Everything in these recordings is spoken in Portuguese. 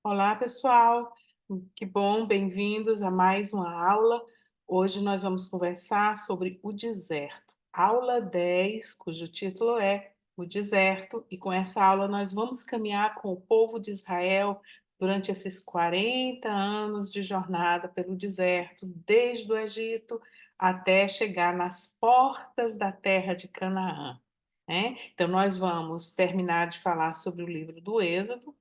Olá, pessoal. Que bom, bem-vindos a mais uma aula. Hoje nós vamos conversar sobre o deserto. Aula 10, cujo título é O Deserto, e com essa aula nós vamos caminhar com o povo de Israel durante esses 40 anos de jornada pelo deserto, desde o Egito até chegar nas portas da terra de Canaã, né? Então nós vamos terminar de falar sobre o livro do Êxodo.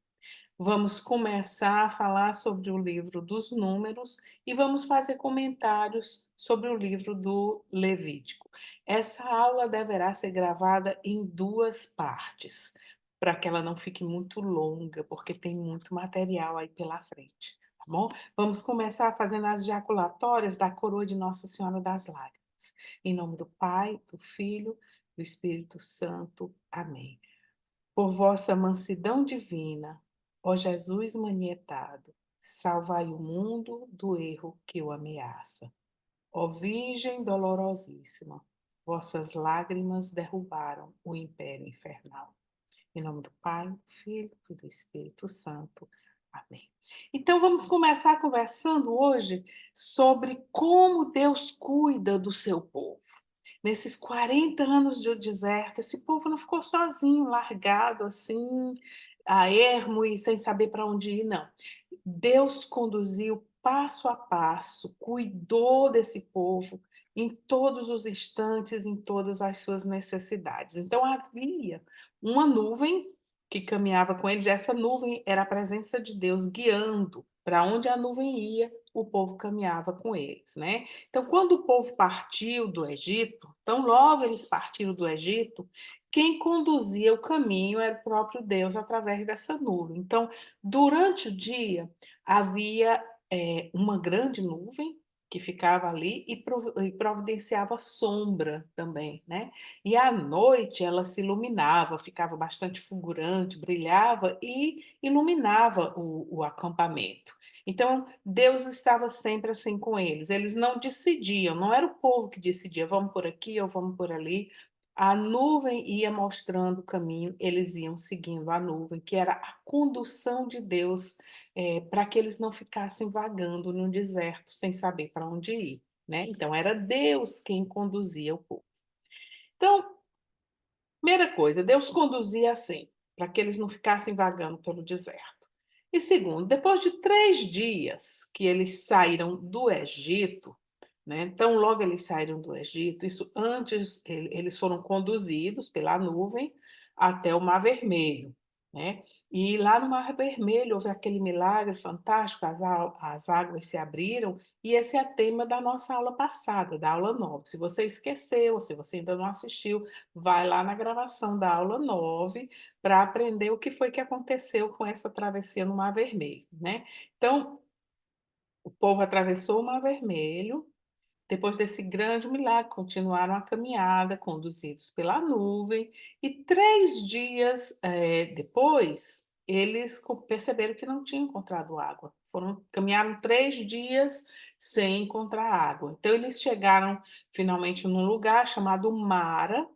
Vamos começar a falar sobre o livro dos Números e vamos fazer comentários sobre o livro do Levítico. Essa aula deverá ser gravada em duas partes, para que ela não fique muito longa, porque tem muito material aí pela frente, tá bom? Vamos começar fazendo as jaculatórias da coroa de Nossa Senhora das Lágrimas. Em nome do Pai, do Filho, do Espírito Santo. Amém. Por vossa mansidão divina, ó Jesus manietado, salvai o mundo do erro que o ameaça. Ó Virgem dolorosíssima, vossas lágrimas derrubaram o império infernal. Em nome do Pai, do Filho e do Espírito Santo. Amém. Então vamos começar conversando hoje sobre como Deus cuida do seu povo. Nesses 40 anos de deserto, esse povo não ficou sozinho, largado assim, a ermo e sem saber para onde ir, não. Deus conduziu passo a passo, cuidou desse povo em todos os instantes, em todas as suas necessidades. Então havia uma nuvem que caminhava com eles, essa nuvem era a presença de Deus guiando. Para onde a nuvem ia, o povo caminhava com eles, né? Então, quando o povo partiu do Egito, então logo eles partiram do Egito, quem conduzia o caminho era o próprio Deus através dessa nuvem. Então, durante o dia, havia uma grande nuvem que ficava ali e providenciava sombra também, né? E à noite ela se iluminava, ficava bastante fulgurante, brilhava e iluminava o acampamento. Então, Deus estava sempre assim com eles. Eles não decidiam, não era o povo que decidia, vamos por aqui ou vamos por ali. A nuvem ia mostrando o caminho, eles iam seguindo a nuvem, que era a condução de Deus, para que eles não ficassem vagando no deserto sem saber para onde ir, né? Então, era Deus quem conduzia o povo. Então, primeira coisa, Deus conduzia assim, para que eles não ficassem vagando pelo deserto. E segundo, depois de 3 dias que eles saíram do Egito, né? Então, logo eles saíram do Egito, isso antes, eles foram conduzidos pela nuvem até o Mar Vermelho, né? E lá no Mar Vermelho houve aquele milagre fantástico, as águas se abriram, e esse é tema da nossa aula passada, da aula 9. Se você esqueceu, ou se você ainda não assistiu, vai lá na gravação da aula 9 para aprender o que foi que aconteceu com essa travessia no Mar Vermelho, né? Então, o povo atravessou o Mar Vermelho. Depois desse grande milagre, continuaram a caminhada, conduzidos pela nuvem, e 3 dias depois, eles perceberam que não tinham encontrado água. Caminharam 3 dias sem encontrar água. Então, eles chegaram finalmente num lugar chamado Mara,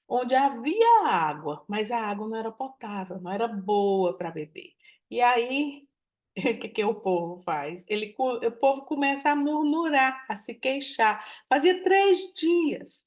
onde havia água, mas a água não era potável, não era boa para beber. E aí, o que que o povo faz? O povo começa a murmurar, a se queixar. Fazia 3 dias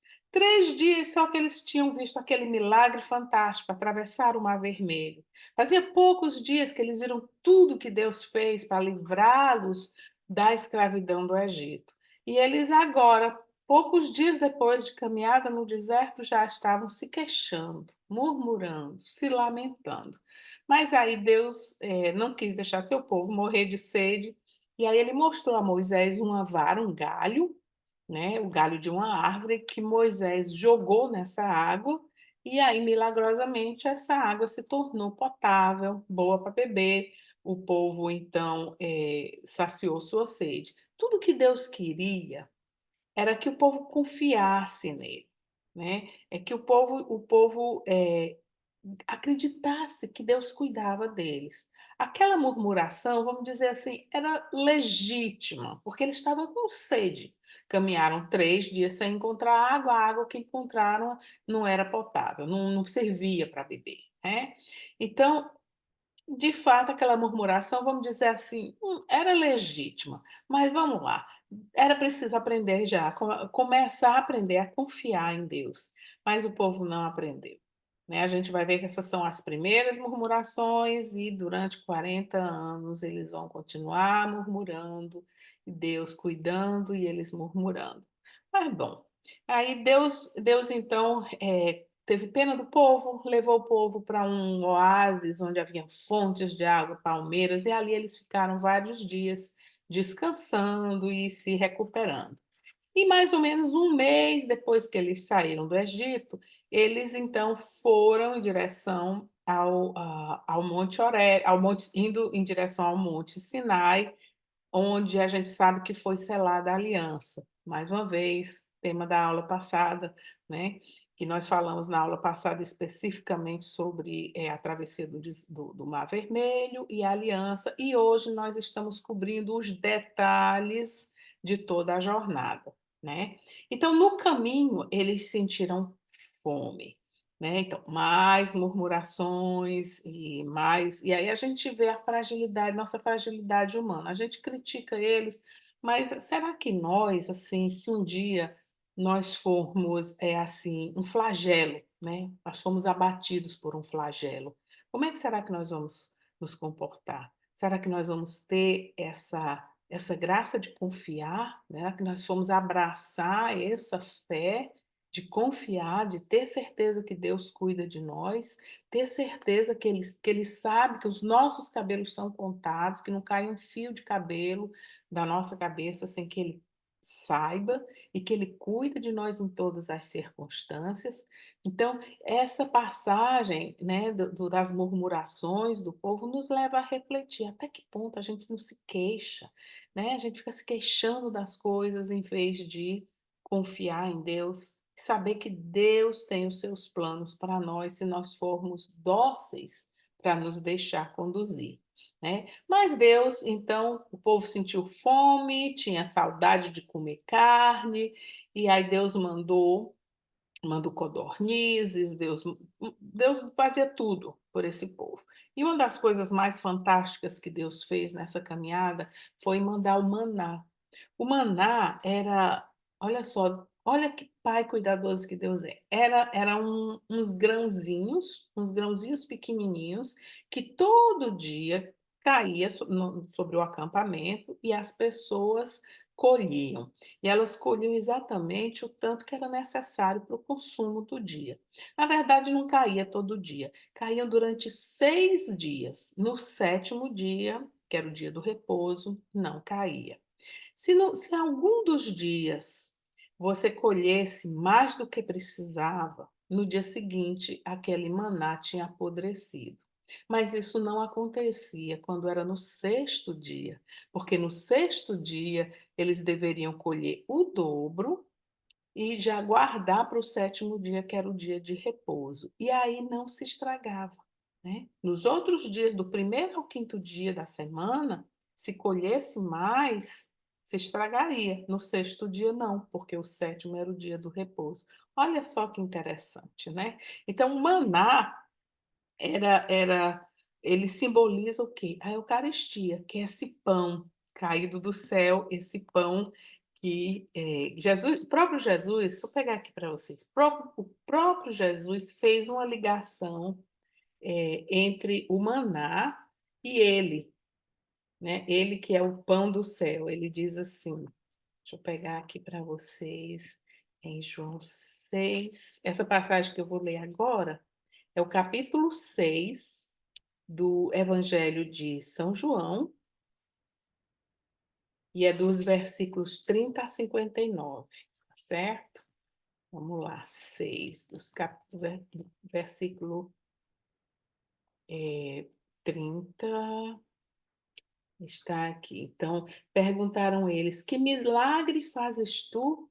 só que eles tinham visto aquele milagre fantástico, atravessar o Mar Vermelho. Fazia poucos dias que eles viram tudo que Deus fez para livrá-los da escravidão do Egito. E eles agora, poucos dias depois de caminhada no deserto, já estavam se queixando, murmurando, se lamentando. Mas aí Deus não quis deixar seu povo morrer de sede, e aí ele mostrou a Moisés uma vara, um galho, né, o galho de uma árvore que Moisés jogou nessa água, e aí milagrosamente essa água se tornou potável, boa para beber. O povo então saciou sua sede. Tudo que Deus queria era que o povo confiasse nele, né? É que o povo acreditasse que Deus cuidava deles. Aquela murmuração, vamos dizer assim, era legítima, porque eles estavam com sede. Caminharam 3 dias sem encontrar água, a água que encontraram não era potável, não servia para beber, né? Então, De fato, aquela murmuração, vamos dizer assim, era legítima, mas vamos lá, era preciso aprender já, começar a aprender a confiar em Deus, mas o povo não aprendeu, né. A gente vai ver que essas são as primeiras murmurações e durante 40 anos eles vão continuar murmurando, e Deus cuidando e eles murmurando. Mas bom, aí Deus então, teve pena do povo, levou o povo para um oásis onde haviam fontes de água, palmeiras, e ali eles ficaram vários dias descansando e se recuperando. E mais ou menos um mês depois que eles saíram do Egito, eles então foram em direção ao Monte Horebe, indo em direção ao Monte Sinai, onde a gente sabe que foi selada a aliança. Mais uma vez, tema da aula passada, né, que nós falamos na aula passada especificamente sobre, a travessia do Mar Vermelho e a aliança, e hoje nós estamos cobrindo os detalhes de toda a jornada, né. Então, no caminho, eles sentiram fome, né, então, mais murmurações e aí a gente vê a fragilidade, nossa fragilidade humana. A gente critica eles, mas será que nós, assim, se um dia nós formos, assim, um flagelo, né, nós fomos abatidos por um flagelo, como é que será que nós vamos nos comportar? Será que nós vamos ter essa graça de confiar, né, que nós fomos abraçar essa fé de confiar, de ter certeza que Deus cuida de nós, ter certeza que ele sabe que os nossos cabelos são contados, que não cai um fio de cabelo da nossa cabeça sem que Ele saiba e que Ele cuida de nós em todas as circunstâncias. Então, essa passagem, né, das murmurações do povo nos leva a refletir até que ponto a gente não se queixa, né? A gente fica se queixando das coisas em vez de confiar em Deus, saber que Deus tem os seus planos para nós se nós formos dóceis para nos deixar conduzir, né. Mas Deus então, o povo sentiu fome, tinha saudade de comer carne, e aí Deus mandou codornizes, Deus fazia tudo por esse povo. E uma das coisas mais fantásticas que Deus fez nessa caminhada foi mandar o maná. O maná era, olha só, olha que pai cuidadoso que Deus é. Era uns grãozinhos pequenininhos que todo dia caía sobre o acampamento e as pessoas colhiam. E elas colhiam exatamente o tanto que era necessário para o consumo do dia. Na verdade, não caía todo dia, caíam durante 6 dias. No sétimo dia, que era o dia do repouso, não caía. Se algum dos dias você colhesse mais do que precisava, no dia seguinte aquele maná tinha apodrecido. Mas isso não acontecia quando era no sexto dia, porque no sexto dia eles deveriam colher o dobro e já guardar para o sétimo dia, que era o dia de repouso. E aí não se estragava, né. Nos outros dias, do primeiro ao quinto dia da semana, se colhesse mais, se estragaria. No sexto dia não, porque o sétimo era o dia do repouso. Olha só que interessante, né. Então o maná era ele simboliza o quê? A eucaristia, que é esse pão caído do céu, esse pão que, Jesus, o próprio Jesus, deixa eu pegar aqui para vocês, o próprio Jesus fez uma ligação, entre o maná e ele, né, ele que é o pão do céu. Ele diz assim, deixa eu pegar aqui para vocês, em João 6, essa passagem que eu vou ler agora, é o capítulo 6 do Evangelho de São João, e é dos versículos 30 a 59, tá certo? Vamos lá, 6 do versículo, 30, está aqui. Então, perguntaram eles: "Que milagre fazes tu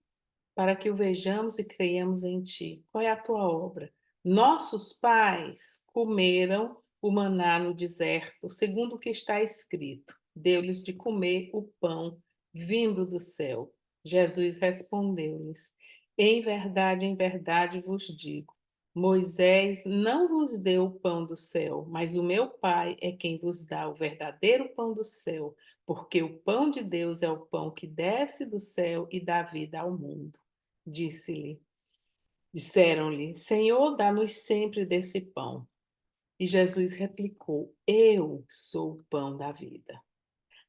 para que o vejamos e creiamos em ti? Qual é a tua obra? Nossos pais comeram o maná no deserto, segundo o que está escrito: deu-lhes de comer o pão vindo do céu." Jesus respondeu-lhes: em verdade vos digo, Moisés não vos deu o pão do céu, mas o meu Pai é quem vos dá o verdadeiro pão do céu, porque o pão de Deus é o pão que desce do céu e dá vida ao mundo. Disse-lhe, disseram-lhe, Senhor, dá-nos sempre desse pão. E Jesus replicou, eu sou o pão da vida.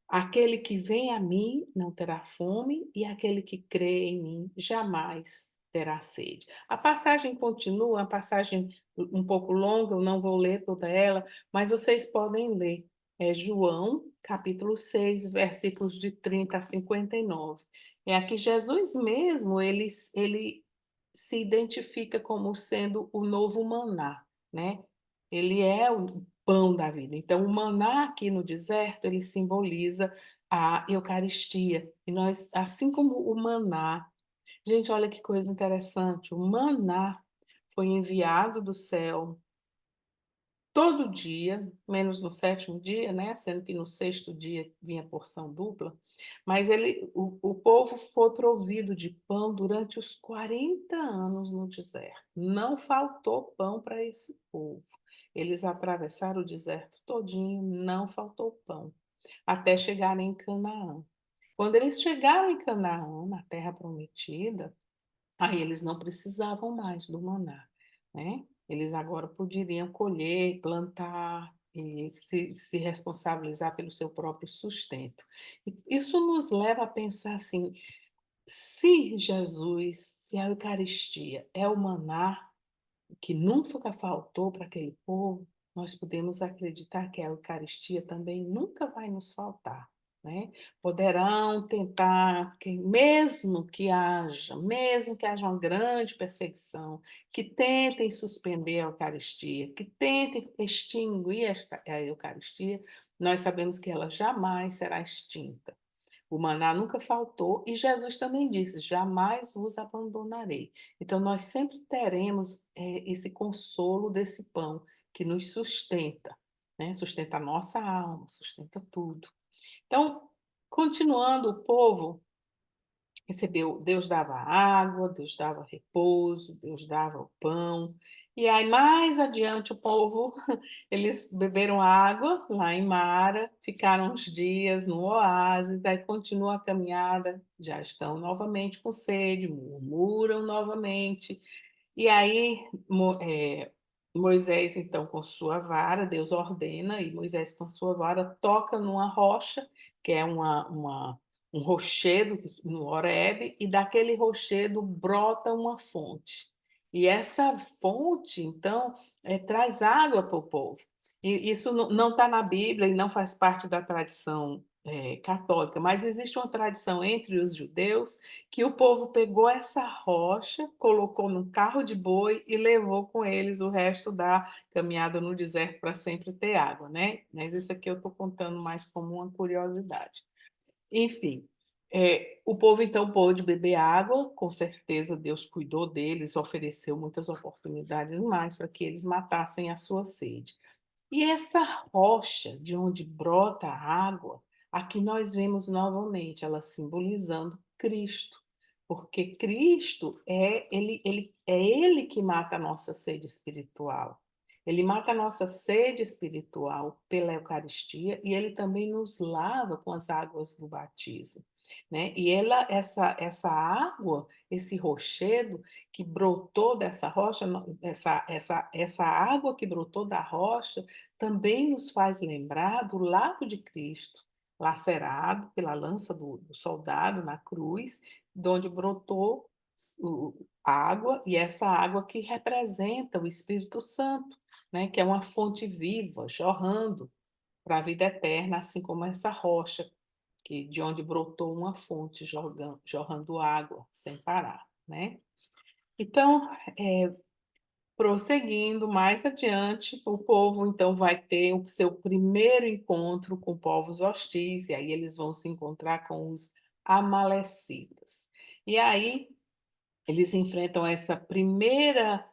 Aquele que vem a mim não terá fome, e aquele que crê em mim jamais terá sede. A passagem continua, a passagem um pouco longa, eu não vou ler toda ela, mas vocês podem ler. É João, capítulo 6, versículos de 30 a 59. É aqui Jesus mesmo, ele se identifica como sendo o novo maná, né? Ele é o pão da vida. Então, o maná aqui no deserto, ele simboliza a Eucaristia. E nós, assim como o maná, gente, olha que coisa interessante, o maná foi enviado do céu todo dia, menos no sétimo dia, né? Sendo que no sexto dia vinha porção dupla, mas o povo foi provido de pão durante os 40 anos no deserto. Não faltou pão para esse povo. Eles atravessaram o deserto todinho, não faltou pão, até chegarem em Canaã. Quando eles chegaram em Canaã, na terra prometida, aí eles não precisavam mais do maná, né? Eles agora poderiam colher, plantar e se responsabilizar pelo seu próprio sustento. Isso nos leva a pensar assim: se Jesus, se a Eucaristia é o maná, que nunca faltou para aquele povo, nós podemos acreditar que a Eucaristia também nunca vai nos faltar, né? Poderão tentar, mesmo que haja uma grande perseguição, que tentem suspender a Eucaristia, que tentem extinguir a Eucaristia, nós sabemos que ela jamais será extinta. O maná nunca faltou e Jesus também disse: jamais vos abandonarei. Então, nós sempre teremos esse consolo desse pão que nos sustenta, né? Sustenta a nossa alma, sustenta tudo. Então, continuando, o povo recebeu, Deus dava água, Deus dava repouso, Deus dava o pão. E aí, mais adiante, o povo, eles beberam água lá em Mara, ficaram uns dias no oásis, aí continua a caminhada, já estão novamente com sede, murmuram novamente, e aí Moisés, então, com sua vara, Deus ordena, e Moisés, com sua vara, toca numa rocha, que é um rochedo no Horebe, e daquele rochedo brota uma fonte. E essa fonte, então, traz água para o povo. E isso não está na Bíblia e não faz parte da tradição católica, mas existe uma tradição entre os judeus que o povo pegou essa rocha, colocou num carro de boi e levou com eles o resto da caminhada no deserto para sempre ter água, né? Mas isso aqui eu estou contando mais como uma curiosidade. Enfim, o povo então pôde beber água, com certeza Deus cuidou deles, ofereceu muitas oportunidades mais para que eles matassem a sua sede. E essa rocha de onde brota a água, aqui nós vemos novamente ela simbolizando Cristo, porque Cristo é ele que mata a nossa sede espiritual. Ele mata a nossa sede espiritual pela Eucaristia e ele também nos lava com as águas do batismo, né? E essa água, esse rochedo que brotou dessa rocha, essa água que brotou da rocha, também nos faz lembrar do lado de Cristo, lacerado pela lança do soldado na cruz, de onde brotou água, e essa água que representa o Espírito Santo, né, que é uma fonte viva, jorrando para a vida eterna, assim como essa rocha, de onde brotou uma fonte jorrando água sem parar, né? Então, prosseguindo mais adiante, o povo então vai ter o seu primeiro encontro com povos hostis, e aí eles vão se encontrar com os amalecitas. E aí eles enfrentam essa primeira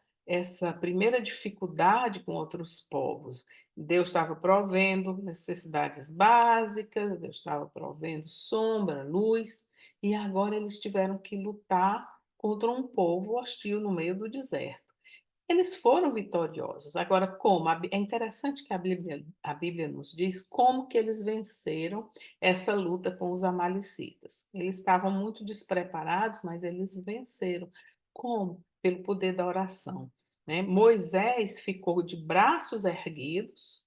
dificuldade com outros povos. Deus estava provendo necessidades básicas, Deus estava provendo sombra, luz, e agora eles tiveram que lutar contra um povo hostil no meio do deserto. eles foram vitoriosos. Agora como? É interessante que a Bíblia nos diz como que eles venceram essa luta com os amalecitas. Eles estavam muito despreparados, mas eles venceram. Como? Pelo poder da oração, né. Moisés ficou de braços erguidos,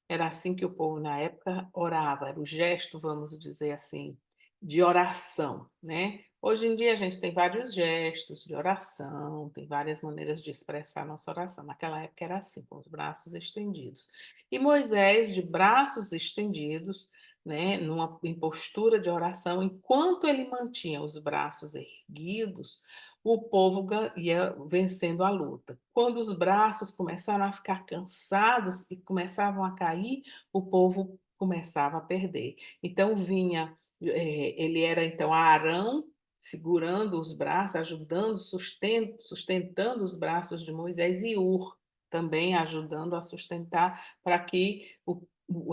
era assim que o povo na época orava, era o gesto, vamos dizer assim, de oração, né. Hoje em dia a gente tem vários gestos de oração, tem várias maneiras de expressar nossa oração, naquela época era assim, com os braços estendidos. E Moisés, de braços estendidos, né, em postura de oração, enquanto ele mantinha os braços erguidos, o povo ia vencendo a luta. Quando os braços começaram a ficar cansados e começavam a cair, o povo começava a perder. Então vinha, ele era então Arão segurando os braços, ajudando, sustentando os braços de Moisés, e Ur também ajudando a sustentar para que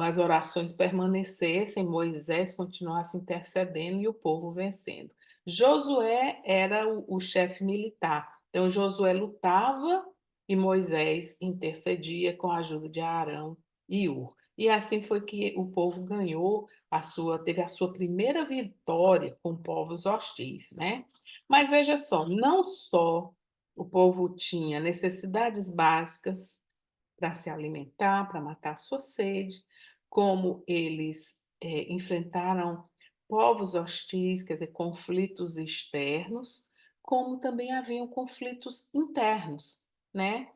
as orações permanecessem, Moisés continuasse intercedendo e o povo vencendo. Josué era o chefe militar. Então, Josué lutava e Moisés intercedia com a ajuda de Arão e Ur. E assim foi que o povo teve a sua primeira vitória com povos hostis, né? Mas veja só, não só o povo tinha necessidades básicas para se alimentar, para matar a sua sede, como eles enfrentaram povos hostis, quer dizer, conflitos externos, como também haviam conflitos internos, né?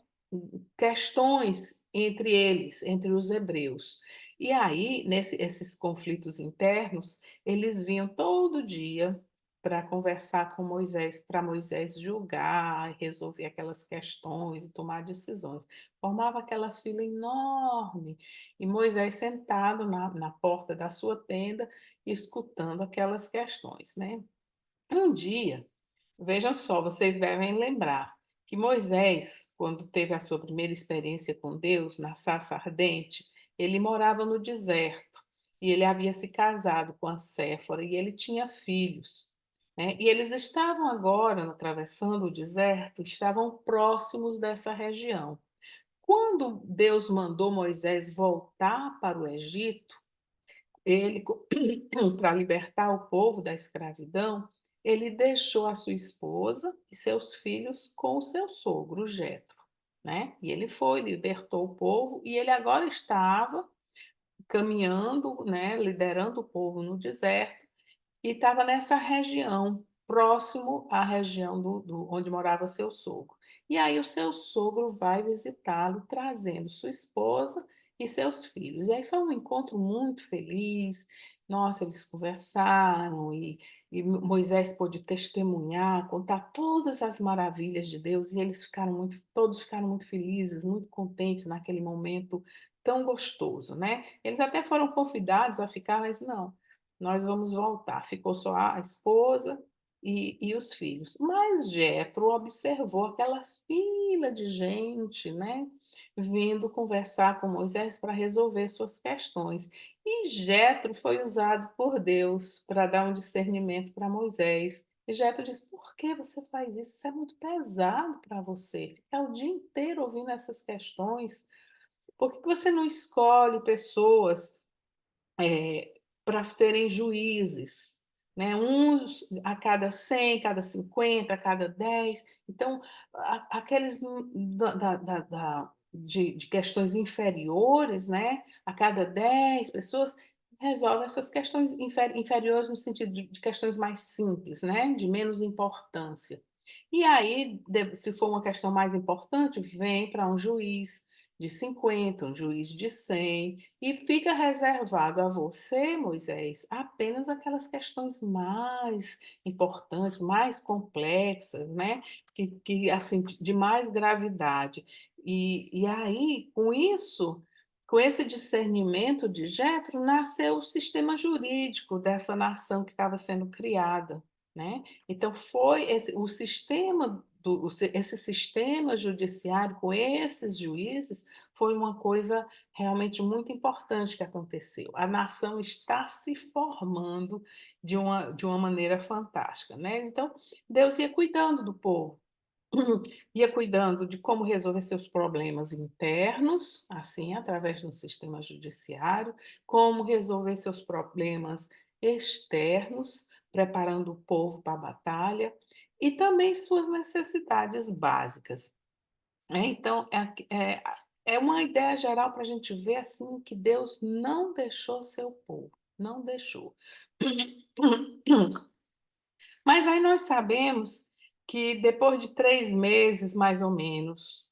Questões entre eles, entre os hebreus. E aí, esses conflitos internos, eles vinham todo dia para conversar com Moisés, para Moisés julgar, resolver aquelas questões e tomar decisões. Formava aquela fila enorme, e Moisés sentado na porta da sua tenda, escutando aquelas questões, né? Um dia, vejam só, vocês devem lembrar que Moisés, quando teve a sua primeira experiência com Deus, na sarça ardente, ele morava no deserto, e ele havia se casado com a Séfora, e ele tinha filhos, né? E eles estavam agora, atravessando o deserto, estavam próximos dessa região. Quando Deus mandou Moisés voltar para o Egito, ele, para libertar o povo da escravidão, ele deixou a sua esposa e seus filhos com o seu sogro, Jetro, né? E ele foi, libertou o povo, e ele agora estava caminhando, né, liderando o povo no deserto, e estava nessa região, próximo à região onde morava seu sogro. E aí o seu sogro vai visitá-lo, trazendo sua esposa e seus filhos. E aí foi um encontro muito feliz. Nossa, eles conversaram e Moisés pôde testemunhar, contar todas as maravilhas de Deus, e todos ficaram muito felizes, muito contentes naquele momento tão gostoso, né? Eles até foram convidados a ficar, mas não, nós vamos voltar. Ficou só a esposa e os filhos. Mas Jetro observou aquela fila de gente, né, vindo conversar com Moisés para resolver suas questões. E Jetro foi usado por Deus para dar um discernimento para Moisés. E Jetro disse: por que você faz isso? Isso é muito pesado para você. Ficar o dia inteiro ouvindo essas questões. Por que você não escolhe pessoas para terem juízes, né? Uns a cada 100, cada 50, a cada 10. Então, aqueles de questões inferiores, né? A cada 10 pessoas, resolve essas questões inferiores no sentido de questões mais simples, né? De menos importância. E aí, se for uma questão mais importante, vem para um juiz de 50, um juiz de 100, e fica reservado a você, Moisés, apenas aquelas questões mais importantes, mais complexas, né? Assim, de mais gravidade. E aí, com isso, com esse discernimento de Jetro, nasceu o sistema jurídico dessa nação que estava sendo criada, né? Então, foi o sistema esse sistema judiciário com esses juízes foi uma coisa realmente muito importante que aconteceu. A nação está se formando de uma maneira fantástica, né? Então, Deus ia cuidando do povo. ia cuidando de como resolver seus problemas internos, assim, através do sistema judiciário, como resolver seus problemas externos, preparando o povo para a batalha, e também suas necessidades básicas, né. Então, é uma ideia geral para a gente ver, assim, que Deus não deixou seu povo, não deixou. Mas aí nós sabemos que depois de 3 meses, mais ou menos,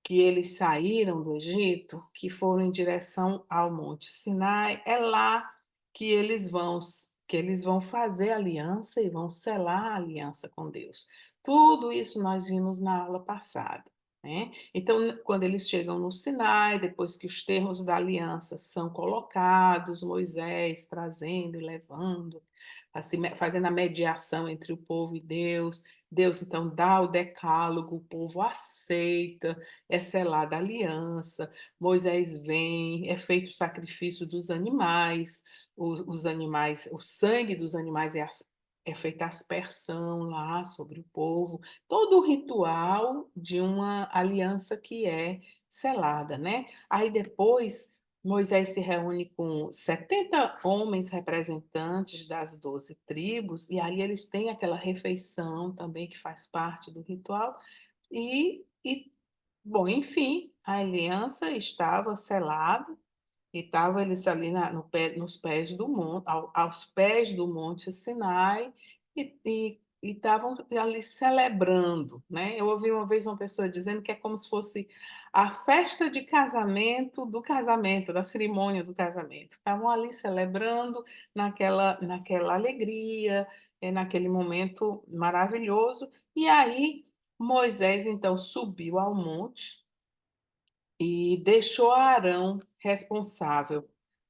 que eles saíram do Egito, que foram em direção ao Monte Sinai, é lá que eles vão fazer aliança e vão selar a aliança com Deus. Tudo isso nós vimos na aula passada, né. Então, quando eles chegam no Sinai, depois que os termos da aliança são colocados, Moisés trazendo e levando, assim, fazendo a mediação entre o povo e Deus, Deus então dá o decálogo, o povo aceita, é selada a aliança, Moisés vem, é feito o sacrifício dos animais, os animais, o sangue dos animais é feita a aspersão lá sobre o povo, todo o ritual de uma aliança que é selada, né. Aí depois Moisés se reúne com 70 homens representantes das 12 tribos, e aí eles têm aquela refeição também que faz parte do ritual, e bom, enfim, a aliança estava selada e estava eles ali nos pés do monte, aos pés do Monte Sinai, e estavam ali celebrando, né. Eu ouvi uma vez uma pessoa dizendo que é como se fosse a festa de casamento do casamento, da cerimônia do casamento. Estavam ali celebrando naquela alegria, naquele momento maravilhoso. E aí Moisés então subiu ao monte e deixou Arão responsável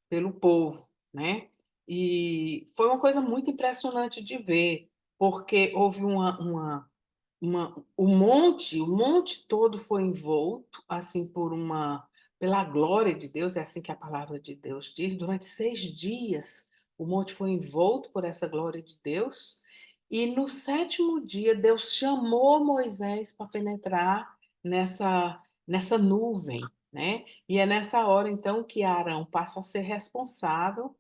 pelo povo, né. E foi uma coisa muito impressionante de ver, porque houve o monte todo foi envolto, assim, pela glória de Deus, é assim que a palavra de Deus diz, durante 6 dias o monte foi envolto por essa glória de Deus, e no 7º dia Deus chamou Moisés para penetrar nessa nuvem, né, e é nessa hora então que Arão passa a ser responsável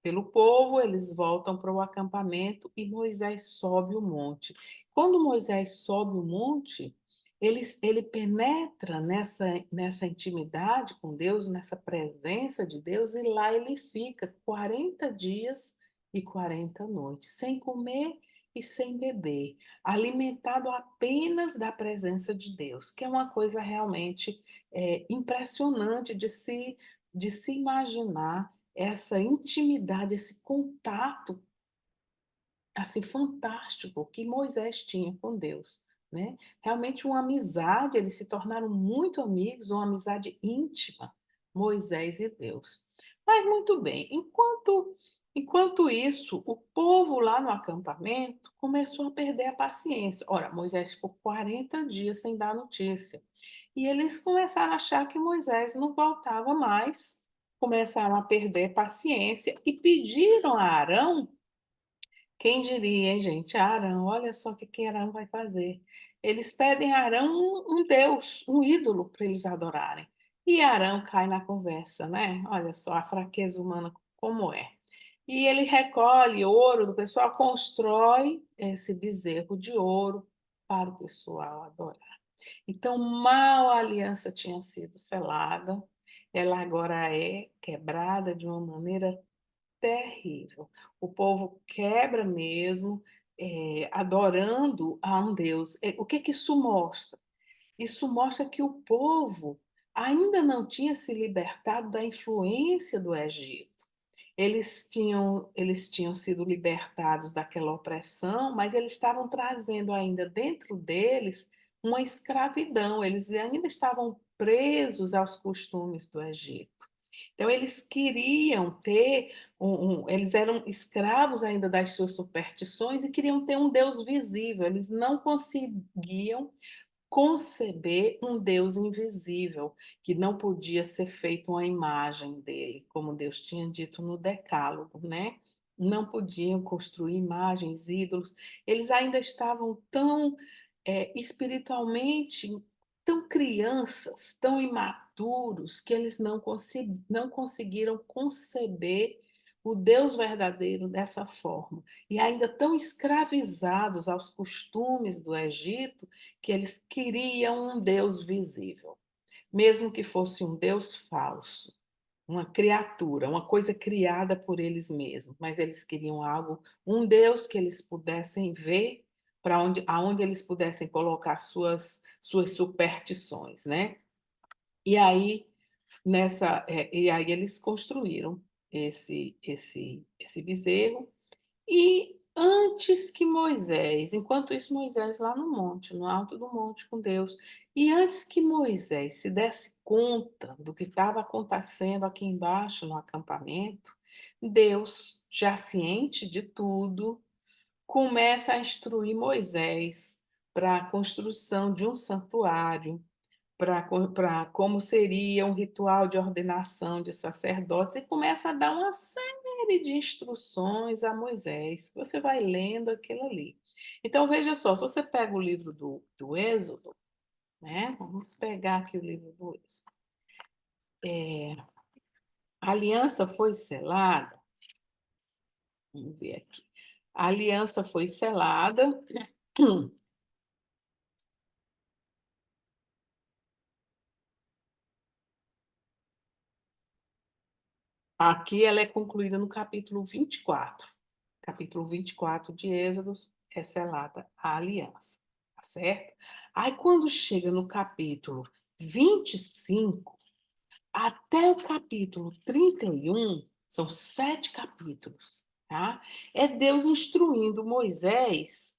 pelo povo, eles voltam para o acampamento e Moisés sobe o monte. Quando Moisés sobe o monte, ele penetra nessa intimidade com Deus, nessa presença de Deus, e lá ele fica 40 dias e 40 noites, sem comer e sem beber, alimentado apenas da presença de Deus, que é uma coisa realmente, impressionante de se imaginar essa intimidade, esse contato, assim, fantástico que Moisés tinha com Deus, né. Realmente uma amizade, eles se tornaram muito amigos, uma amizade íntima, Moisés e Deus. Mas muito bem, enquanto isso, o povo lá no acampamento começou a perder a paciência. Ora, Moisés ficou 40 dias sem dar notícia, e eles começaram a achar que Moisés não voltava mais, começaram a perder paciência e pediram a Arão, quem diria, hein, gente, Arão, olha só o que Arão vai fazer. Eles pedem a Arão um deus, um ídolo para eles adorarem. E Arão cai na conversa, né, olha só a fraqueza humana como é. E ele recolhe ouro do pessoal, constrói esse bezerro de ouro para o pessoal adorar. Então, mal a aliança tinha sido selada, ela agora é quebrada de uma maneira terrível. O povo quebra mesmo, adorando a um Deus. O que que isso mostra? Isso mostra que o povo ainda não tinha se libertado da influência do Egito. Eles tinham sido libertados daquela opressão, mas eles estavam trazendo ainda dentro deles uma escravidão, eles ainda estavam presos aos costumes do Egito. Então eles queriam ter eles eram escravos ainda das suas superstições e queriam ter um Deus visível, eles não conseguiam conceber um Deus invisível, que não podia ser feita uma imagem dele, como Deus tinha dito no Decálogo, né. Não podiam construir imagens, ídolos, eles ainda estavam tão espiritualmente tão crianças, tão imaturos, que eles não conseguiram conceber o Deus verdadeiro dessa forma. E ainda tão escravizados aos costumes do Egito, que eles queriam um Deus visível, mesmo que fosse um Deus falso, uma criatura, uma coisa criada por eles mesmos, mas eles queriam algo, um Deus que eles pudessem ver, para onde, aonde eles pudessem colocar suas superstições, né? E aí e aí eles construíram esse bezerro e antes que Moisés, enquanto isso Moisés lá no monte, no alto do monte com Deus, e antes que Moisés se desse conta do que estava acontecendo aqui embaixo no acampamento, Deus, já ciente de tudo, começa a instruir Moisés para a construção de um santuário, para como seria um ritual de ordenação de sacerdotes, e começa a dar uma série de instruções a Moisés. Você vai lendo aquilo ali. Então, veja só, se você pega o livro do Êxodo, né? Vamos pegar aqui o livro do Êxodo. A aliança foi selada, vamos ver aqui. A aliança foi selada. Aqui ela é concluída no capítulo 24. Capítulo 24 de Êxodo é selada a aliança, tá certo? Aí quando chega no capítulo 25 até o capítulo 31, são 7 capítulos, tá? É Deus instruindo Moisés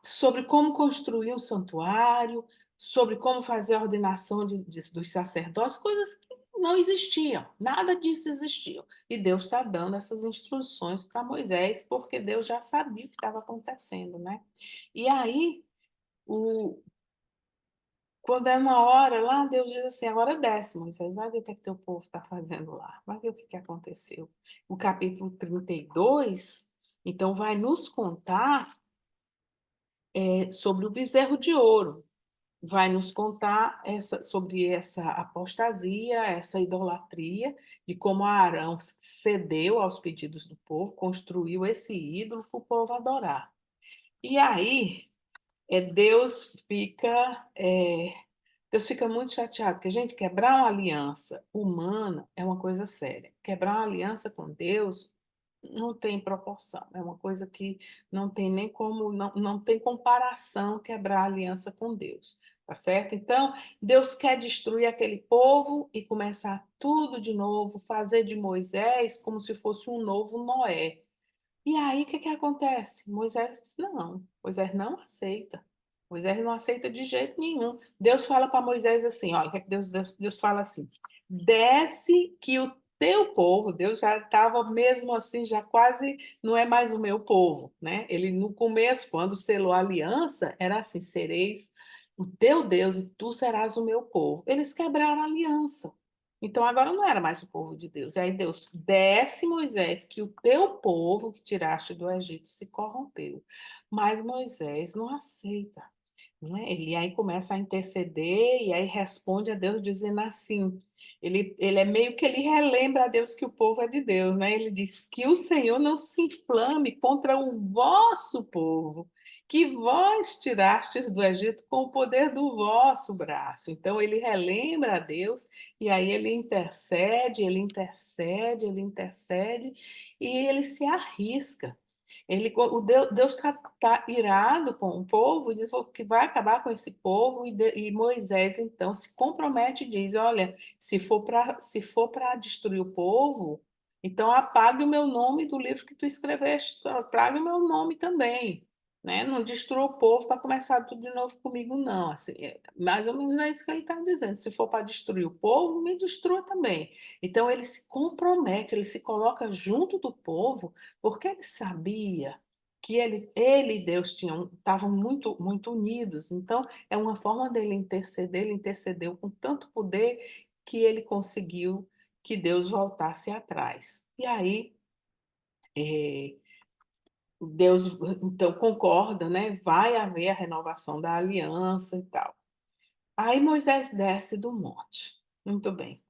sobre como construir um santuário, sobre como fazer a ordenação dos sacerdotes, coisas que não existiam, nada disso existia. E Deus está dando essas instruções para Moisés, porque Deus já sabia o que estava acontecendo, né? E aí, o, quando é uma hora lá, Deus diz assim: agora desce, Moisés, vai ver o que é que teu povo está fazendo lá, vai ver o que, que aconteceu. O capítulo 32, então, vai nos contar sobre o bezerro de ouro, vai nos contar sobre essa apostasia, essa idolatria, de como Arão cedeu aos pedidos do povo, construiu esse ídolo para o povo adorar. E aí, Deus fica muito chateado, porque, gente, quebrar uma aliança humana é uma coisa séria. Quebrar uma aliança com Deus não tem proporção, é uma coisa que não tem nem como, não tem comparação quebrar a aliança com Deus, tá certo? Então, Deus quer destruir aquele povo e começar tudo de novo, fazer de Moisés como se fosse um novo Noé. E aí, o que que acontece? Moisés diz, não, Moisés não aceita. Moisés não aceita de jeito nenhum. Deus fala para Moisés assim, olha, o que é que Deus fala assim, desce que o teu povo, Deus já estava mesmo assim, já quase não é mais o meu povo, né? Ele no começo, quando selou a aliança, era assim, sereis o teu Deus e tu serás o meu povo. Eles quebraram a aliança. Então agora não era mais o povo de Deus. E aí Deus, desce, Moisés, que o teu povo que tiraste do Egito se corrompeu. Mas Moisés não aceita. Não é? Ele aí começa a interceder e aí responde a Deus dizendo assim, ele é meio que ele relembra a Deus que o povo é de Deus, né? Ele diz que o Senhor não se inflame contra o vosso povo, que vós tirastes do Egito com o poder do vosso braço. Então ele relembra a Deus e aí ele intercede, ele intercede, ele intercede e ele se arrisca. Deus está irado com o povo e diz que vai acabar com esse povo, e Moisés então se compromete e diz: olha, se for para destruir o povo, então apague o meu nome do livro que tu escreveste, apague o meu nome também. Né? Não destrua o povo para começar tudo de novo comigo, não. Assim, mais ou menos é isso que ele está dizendo. Se for para destruir o povo, me destrua também. Então ele se compromete, ele se coloca junto do povo porque ele sabia que ele e Deus estavam muito, muito unidos. Então, é uma forma dele interceder, ele intercedeu com tanto poder que ele conseguiu que Deus voltasse atrás. E aí, é, Deus então concorda, né? Vai haver a renovação da aliança e tal. Aí Moisés desce do monte. Muito bem.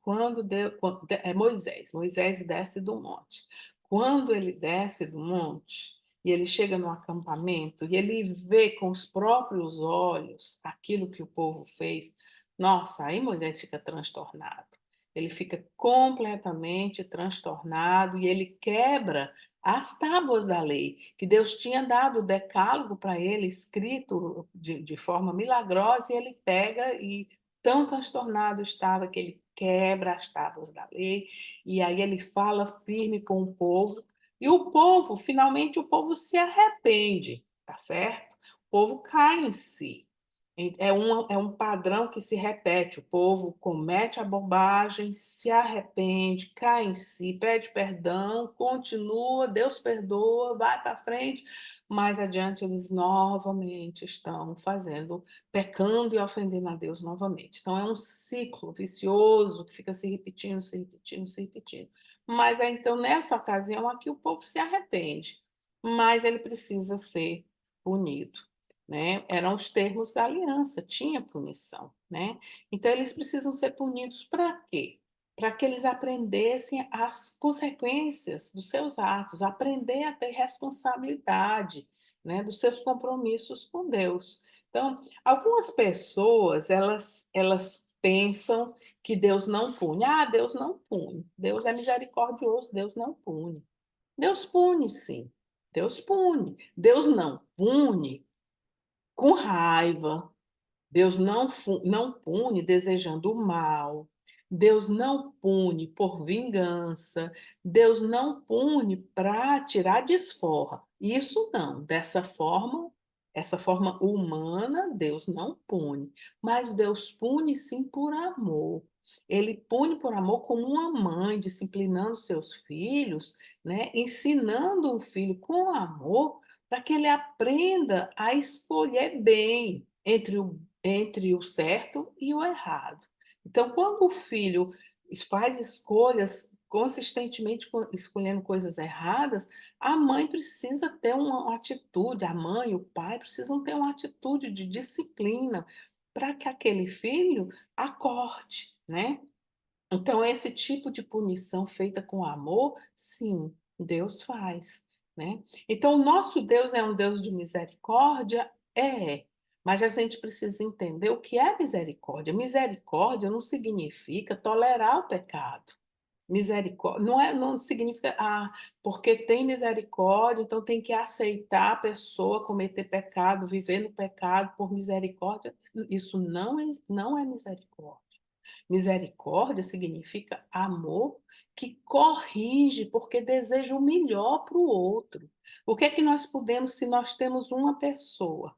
É Moisés desce do monte. Quando ele desce do monte e ele chega no acampamento e ele vê com os próprios olhos aquilo que o povo fez, nossa, aí Moisés fica transtornado. Ele fica completamente transtornado e ele quebra as tábuas da lei, que Deus tinha dado o decálogo para ele, escrito de forma milagrosa, e ele pega e tão transtornado estava que ele quebra as tábuas da lei, e aí ele fala firme com o povo, e o povo, finalmente, o povo se arrepende, tá certo? O povo cai em si. É um padrão que se repete. O povo comete a bobagem, se arrepende, cai em si, pede perdão, continua, Deus perdoa, vai para frente, mais adiante eles novamente estão pecando e ofendendo a Deus novamente. Então é um ciclo vicioso que fica se repetindo, se repetindo, se repetindo. Mas então, nessa ocasião aqui, o povo se arrepende, mas ele precisa ser punido, né? Eram os termos da aliança, tinha punição, né? Então eles precisam ser punidos para quê? Para que eles aprendessem as consequências dos seus atos, aprender a ter responsabilidade, né, dos seus compromissos com Deus. Então, algumas pessoas, elas pensam que Deus não pune. Ah, Deus não pune. Deus é misericordioso, Deus não pune. Deus pune, sim. Deus pune. Deus não pune com raiva. Deus não pune desejando o mal. Deus não pune por vingança. Deus não pune para tirar desforra. Isso não. Dessa forma, essa forma humana, Deus não pune. Mas Deus pune sim por amor. Ele pune por amor como uma mãe disciplinando seus filhos, né? Ensinando um filho com amor para que ele aprenda a escolher bem entre o certo e o errado. Então, quando o filho faz escolhas consistentemente escolhendo coisas erradas, a mãe precisa ter uma atitude, a mãe e o pai precisam ter uma atitude de disciplina para que aquele filho acorde, né? Então, esse tipo de punição feita com amor, sim, Deus faz, né? Então, o nosso Deus é um Deus de misericórdia? É, mas a gente precisa entender o que é misericórdia. Misericórdia não significa tolerar o pecado. Misericórdia não significa, porque tem misericórdia, então tem que aceitar a pessoa cometer pecado, viver no pecado por misericórdia. Isso não é misericórdia. Misericórdia significa amor que corrige, porque deseja o melhor para o outro. O que é que nós podemos, se nós temos uma pessoa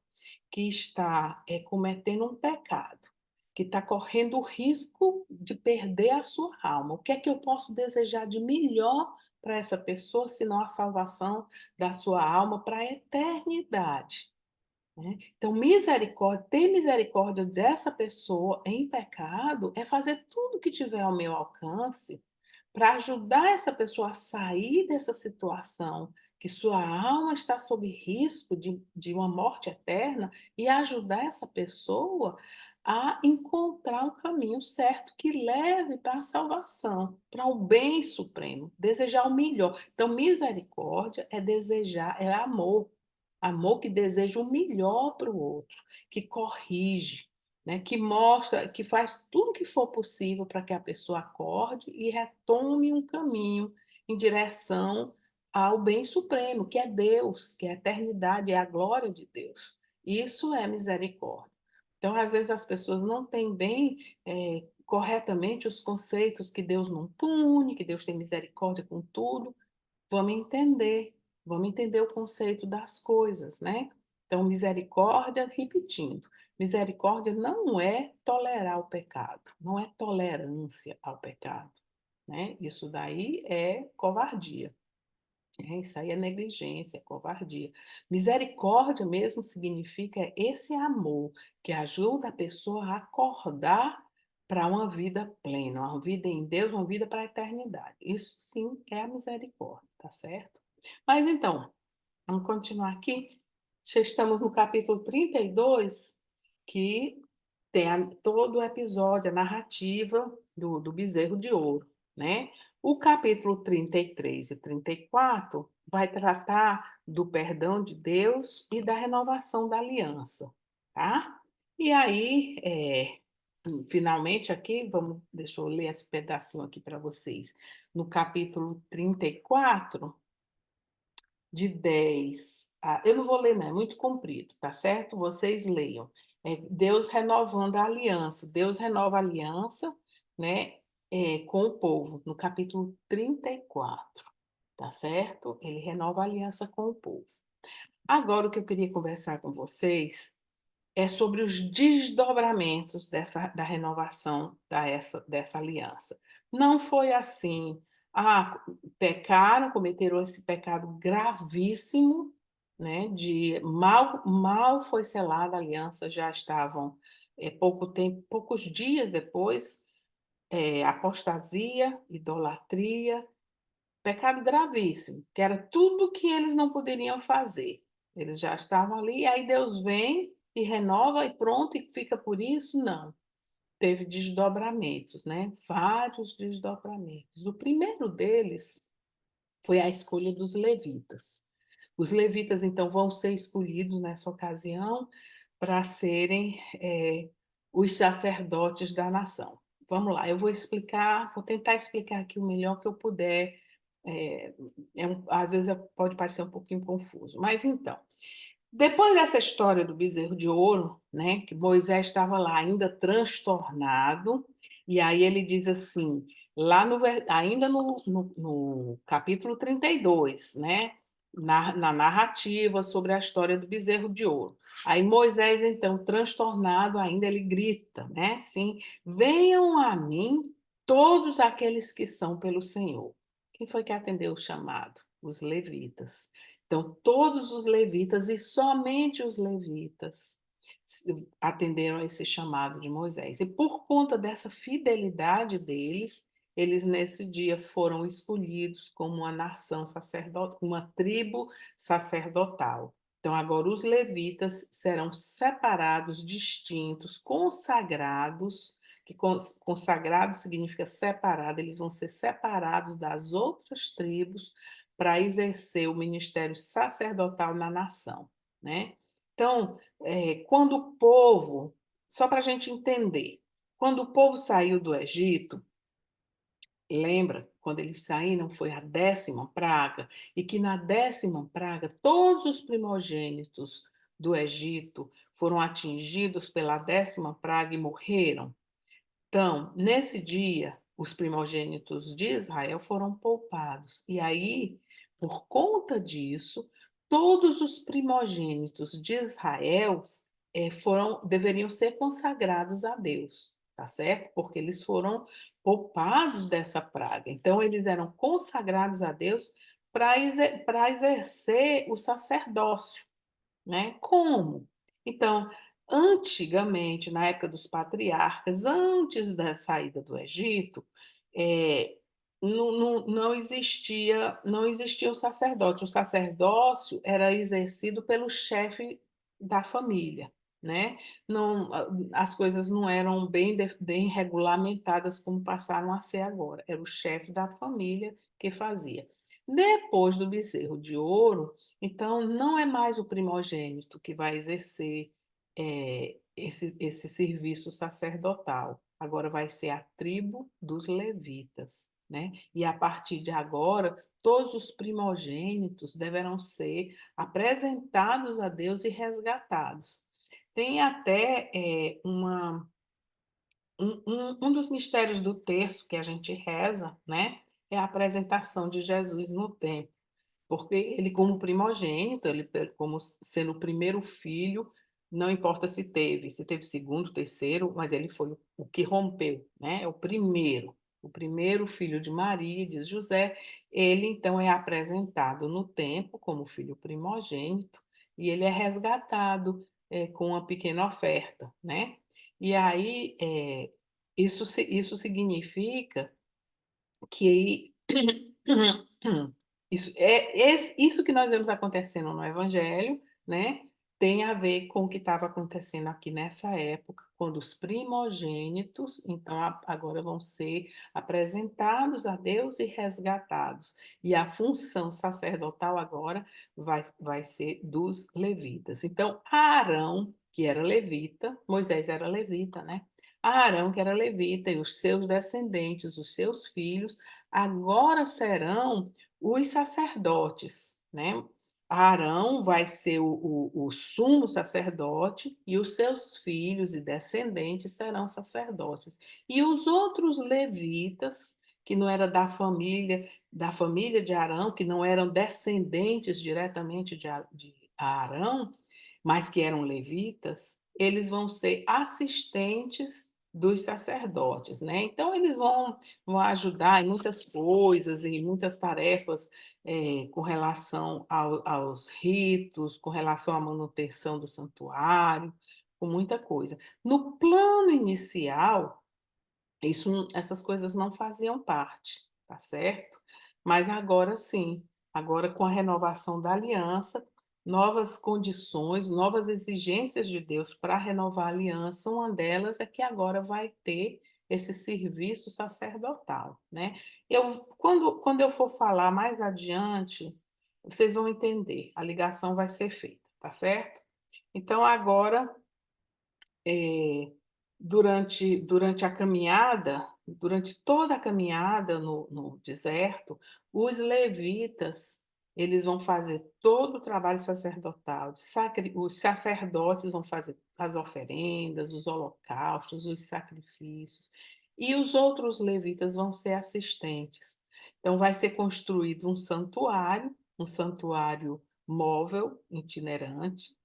que está cometendo um pecado, que está correndo o risco de perder a sua alma, o que é que eu posso desejar de melhor para essa pessoa, senão a salvação da sua alma para a eternidade? Né? Então, ter misericórdia dessa pessoa em pecado é fazer tudo que tiver ao meu alcance para ajudar essa pessoa a sair dessa situação, que sua alma está sob risco de uma morte eterna, e ajudar essa pessoa a encontrar um caminho certo que leve para a salvação, para o bem supremo, desejar o melhor. Então, misericórdia é desejar, é amor. Amor que deseja o melhor para o outro, que corrige, né, que mostra, que faz tudo o que for possível para que a pessoa acorde e retome um caminho em direção ao bem supremo, que é Deus, que é a eternidade, é a glória de Deus. Isso é misericórdia. Então, às vezes, as pessoas não têm bem corretamente os conceitos que Deus não pune, que Deus tem misericórdia com tudo. Vamos entender, vamos entender o conceito das coisas, né? Então, misericórdia, repetindo, misericórdia não é tolerar o pecado, não é tolerância ao pecado, né? Isso daí é covardia, né? Isso aí é negligência, é covardia. Misericórdia mesmo significa esse amor que ajuda a pessoa a acordar para uma vida plena, uma vida em Deus, uma vida para a eternidade. Isso sim é a misericórdia, tá certo? Mas então, Vamos continuar aqui? Já estamos no capítulo 32, que tem todo o episódio, a narrativa do bezerro de ouro, né? O capítulo 33 e 34 vai tratar do perdão de Deus e da renovação da aliança, tá? E aí, finalmente aqui, deixa eu ler esse pedacinho aqui para vocês. No capítulo 34, de 10 a... Eu não vou ler, não, é muito comprido, tá certo? Vocês leiam. Deus renovando a aliança. Deus renova a aliança, né, com o povo, no capítulo 34, tá certo? Ele renova a aliança com o povo. Agora, o que eu queria conversar com vocês é sobre os desdobramentos da renovação dessa aliança. Não foi assim, pecaram, cometeram esse pecado gravíssimo, né, de mal foi selada a aliança, já estavam pouco tempo, poucos dias depois, apostasia, idolatria, pecado gravíssimo, que era tudo que eles não poderiam fazer. Eles já estavam ali, e aí Deus vem e renova e pronto, e fica por isso? Não. Teve desdobramentos, né? Vários desdobramentos. O primeiro deles foi a escolha dos levitas. Os levitas, então, vão ser escolhidos nessa ocasião para serem os sacerdotes da nação. Vamos lá, eu vou tentar explicar aqui o melhor que eu puder. É, às vezes pode parecer um pouquinho confuso, mas então, depois dessa história do bezerro de ouro, né, que Moisés estava lá ainda transtornado, e aí ele diz assim, ainda no capítulo 32, né, na narrativa sobre a história do bezerro de ouro. Aí Moisés, então, transtornado ainda, ele grita, né, assim, venham a mim todos aqueles que são pelo Senhor. Quem foi que atendeu o chamado? Os levitas. Então, todos os levitas e somente os levitas atenderam a esse chamado de Moisés. E por conta dessa fidelidade deles, eles nesse dia foram escolhidos como uma nação sacerdotal, uma tribo sacerdotal. Então, agora os levitas serão separados, distintos, consagrados, que consagrado significa separado, eles vão ser separados das outras tribos para exercer o ministério sacerdotal na nação, né? Então, quando o povo, só para a gente entender, quando o povo saiu do Egito, lembra, quando eles saíram foi a 10ª praga, e que na 10ª praga todos os primogênitos do Egito foram atingidos pela 10ª praga e morreram. Então, nesse dia, os primogênitos de Israel foram poupados. E aí, por conta disso, todos os primogênitos de Israel deveriam ser consagrados a Deus, tá certo? Porque eles foram poupados dessa praga. Então, eles eram consagrados a Deus para exercer o sacerdócio, né? Como? Então, antigamente, na época dos patriarcas, antes da saída do Egito, não existia o sacerdote. O sacerdócio era exercido pelo chefe da família, né? Não, as coisas não eram bem regulamentadas como passaram a ser agora. Era o chefe da família que fazia. Depois do bezerro de ouro, então, não é mais o primogênito que vai exercer esse serviço sacerdotal. Agora vai ser a tribo dos levitas, né? E a partir de agora, todos os primogênitos deverão ser apresentados a Deus e resgatados. Tem até um dos mistérios do terço que a gente reza, né? É a apresentação de Jesus no templo. Porque ele, como primogênito, ele como sendo o primeiro filho, não importa se teve segundo, terceiro, mas ele foi o que rompeu, né? É o primeiro filho de Maria e de José. Ele, então, é apresentado no templo como filho primogênito e ele é resgatado com uma pequena oferta, né? E aí, isso significa que Isso que nós vemos acontecendo no evangelho, né, tem a ver com o que estava acontecendo aqui nessa época, quando os primogênitos, então agora vão ser apresentados a Deus e resgatados. E a função sacerdotal agora vai ser dos levitas. Então, Arão, que era levita, Moisés era levita, né? Arão, que era levita, e os seus descendentes, os seus filhos, agora serão os sacerdotes, né? Arão vai ser o sumo sacerdote e os seus filhos e descendentes serão sacerdotes. E os outros levitas, que não era da família de Arão, que não eram descendentes diretamente de Arão, mas que eram levitas, eles vão ser assistentes dos sacerdotes, né? Então eles vão ajudar em muitas coisas, em muitas tarefas com relação aos ritos, com relação à manutenção do santuário, com muita coisa. No plano inicial, essas coisas não faziam parte, tá certo? Mas agora sim, agora com a renovação da aliança, novas condições, novas exigências de Deus para renovar a aliança, uma delas é que agora vai ter esse serviço sacerdotal, né? Quando eu for falar mais adiante, vocês vão entender, a ligação vai ser feita, tá certo? Então, agora, durante a caminhada, durante toda a caminhada no deserto, os levitas, eles vão fazer todo o trabalho sacerdotal, os sacerdotes vão fazer as oferendas, os holocaustos, os sacrifícios, e os outros levitas vão ser assistentes. Então, vai ser construído um santuário móvel, itinerante,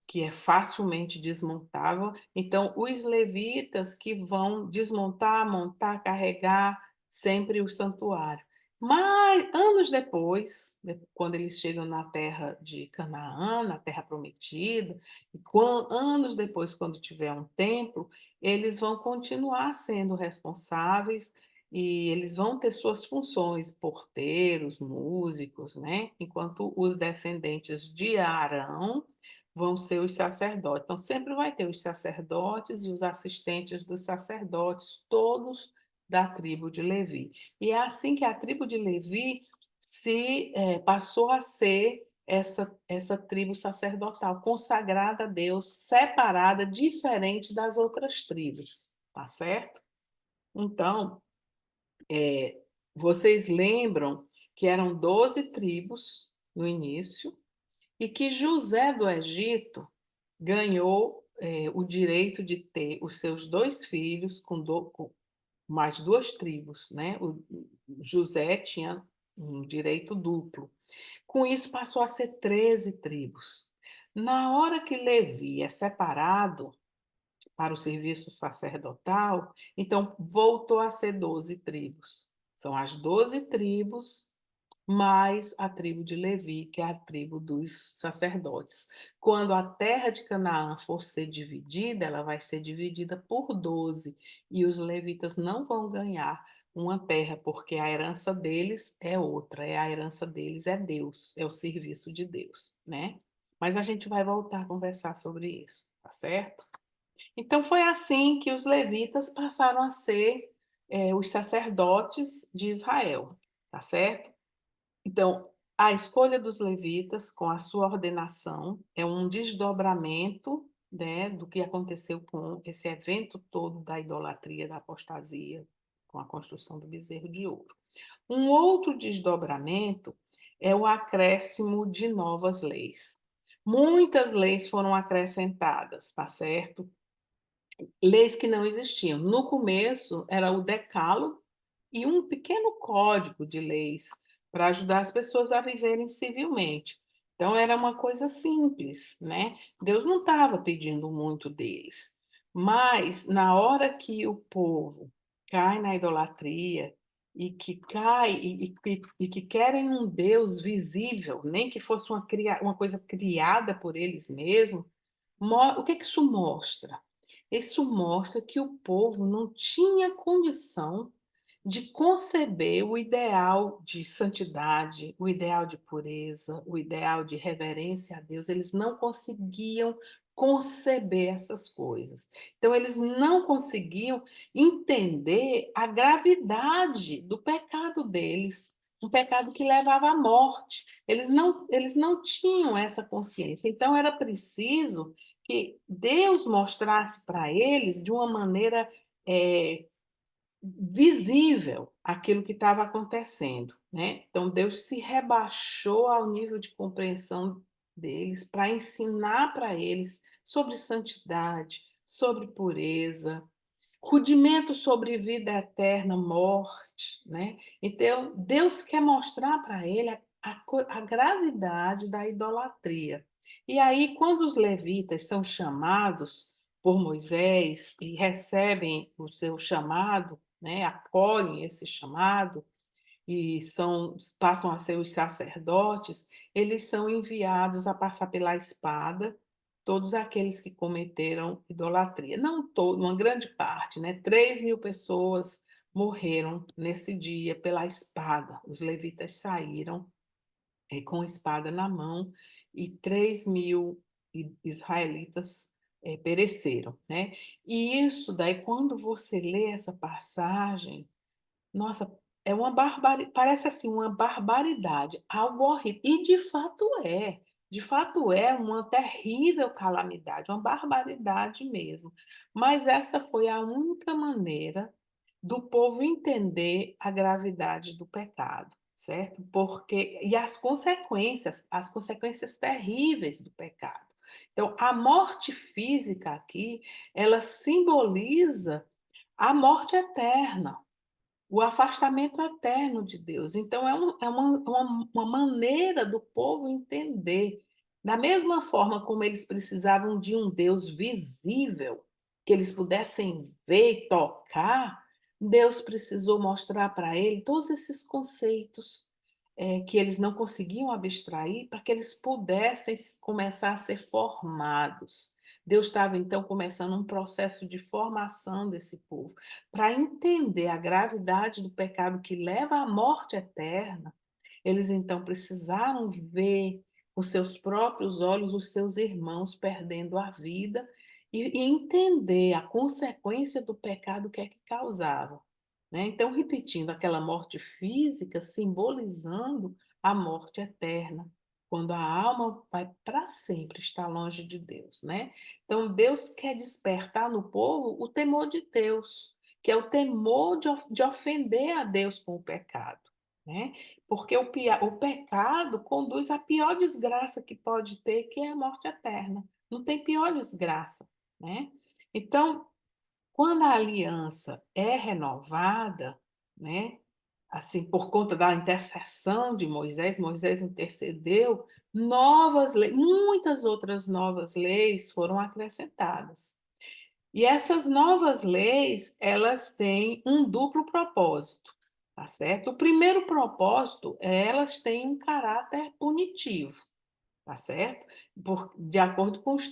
que é facilmente desmontável. Então, os levitas que vão desmontar, montar, carregar sempre o santuário. Mas, anos depois, quando eles chegam na terra de Canaã, na terra prometida, e anos depois, quando tiver um templo, eles vão continuar sendo responsáveis e eles vão ter suas funções, porteiros, músicos, né? Enquanto os descendentes de Arão vão ser os sacerdotes. Então, sempre vai ter os sacerdotes e os assistentes dos sacerdotes, todos da tribo de Levi. E é assim que a tribo de Levi passou a ser essa tribo sacerdotal, consagrada a Deus, separada, diferente das outras tribos, tá certo? Então, vocês lembram que eram 12 tribos no início, e que José do Egito ganhou o direito de ter os seus dois filhos com mais duas tribos, né? José tinha um direito duplo. Com isso, passou a ser 13 tribos. Na hora que Levi é separado para o serviço sacerdotal, então voltou a ser 12 tribos. São as 12 tribos mais a tribo de Levi, que é a tribo dos sacerdotes. Quando a terra de Canaã for ser dividida, ela vai ser dividida por 12, e os levitas não vão ganhar uma terra, porque a herança deles é outra, a herança deles é Deus, é o serviço de Deus, né? Mas a gente vai voltar a conversar sobre isso, tá certo? Então foi assim que os levitas passaram a ser os sacerdotes de Israel, tá certo? Então, a escolha dos levitas com a sua ordenação é um desdobramento, né, do que aconteceu com esse evento todo da idolatria, da apostasia, com a construção do bezerro de ouro. Um outro desdobramento é o acréscimo de novas leis. Muitas leis foram acrescentadas, tá certo? Leis que não existiam. No começo era o decálogo e um pequeno código de leis para ajudar as pessoas a viverem civilmente. Então era uma coisa simples, né? Deus não estava pedindo muito deles. Mas na hora que o povo cai na idolatria e que e que querem um Deus visível, nem que fosse uma coisa criada por eles mesmos, o que isso mostra? Isso mostra que o povo não tinha condição de conceber o ideal de santidade, o ideal de pureza, o ideal de reverência a Deus, eles não conseguiam conceber essas coisas. Então eles não conseguiam entender a gravidade do pecado deles, um pecado que levava à morte. Eles não tinham essa consciência. Então era preciso que Deus mostrasse para eles de uma maneira visível aquilo que estava acontecendo, né? Então Deus se rebaixou ao nível de compreensão deles para ensinar para eles sobre santidade, sobre pureza, rudimento sobre vida eterna, morte, né? Então Deus quer mostrar para ele a gravidade da idolatria. E aí, quando os levitas são chamados por Moisés e recebem o seu chamado, né, acolhem esse chamado e passam a ser os sacerdotes, eles são enviados a passar pela espada todos aqueles que cometeram idolatria. Não todo, uma grande parte, né? 3.000 pessoas morreram nesse dia pela espada. Os levitas saíram com espada na mão e 3.000 israelitas pereceram, né? E isso daí, quando você lê essa passagem, nossa, é uma parece assim uma barbaridade, algo horrível. E de fato é uma terrível calamidade, uma barbaridade mesmo. Mas essa foi a única maneira do povo entender a gravidade do pecado, certo? Porque e as consequências terríveis do pecado. Então, a morte física aqui, ela simboliza a morte eterna, o afastamento eterno de Deus. Então, é uma maneira do povo entender. Da mesma forma como eles precisavam de um Deus visível, que eles pudessem ver e tocar, Deus precisou mostrar para ele todos esses conceitos que eles não conseguiam abstrair, para que eles pudessem começar a ser formados. Deus estava, então, começando um processo de formação desse povo para entender a gravidade do pecado que leva à morte eterna. Eles então precisaram ver com seus próprios olhos os seus irmãos perdendo a vida e entender a consequência do pecado que é que causava, né? Então, repetindo, aquela morte física simbolizando a morte eterna, quando a alma vai para sempre estar longe de Deus, né? Então, Deus quer despertar no povo o temor de Deus, que é o temor de ofender a Deus com o pecado, né? Porque o pecado conduz à pior desgraça que pode ter, que é a morte eterna. Não tem pior desgraça, né? Então, quando a aliança é renovada, né, assim, por conta da intercessão de Moisés, Moisés intercedeu, novas leis, muitas outras novas leis foram acrescentadas. E essas novas leis, elas têm um duplo propósito, tá certo? O primeiro propósito, elas têm um caráter punitivo, tá certo? De acordo com os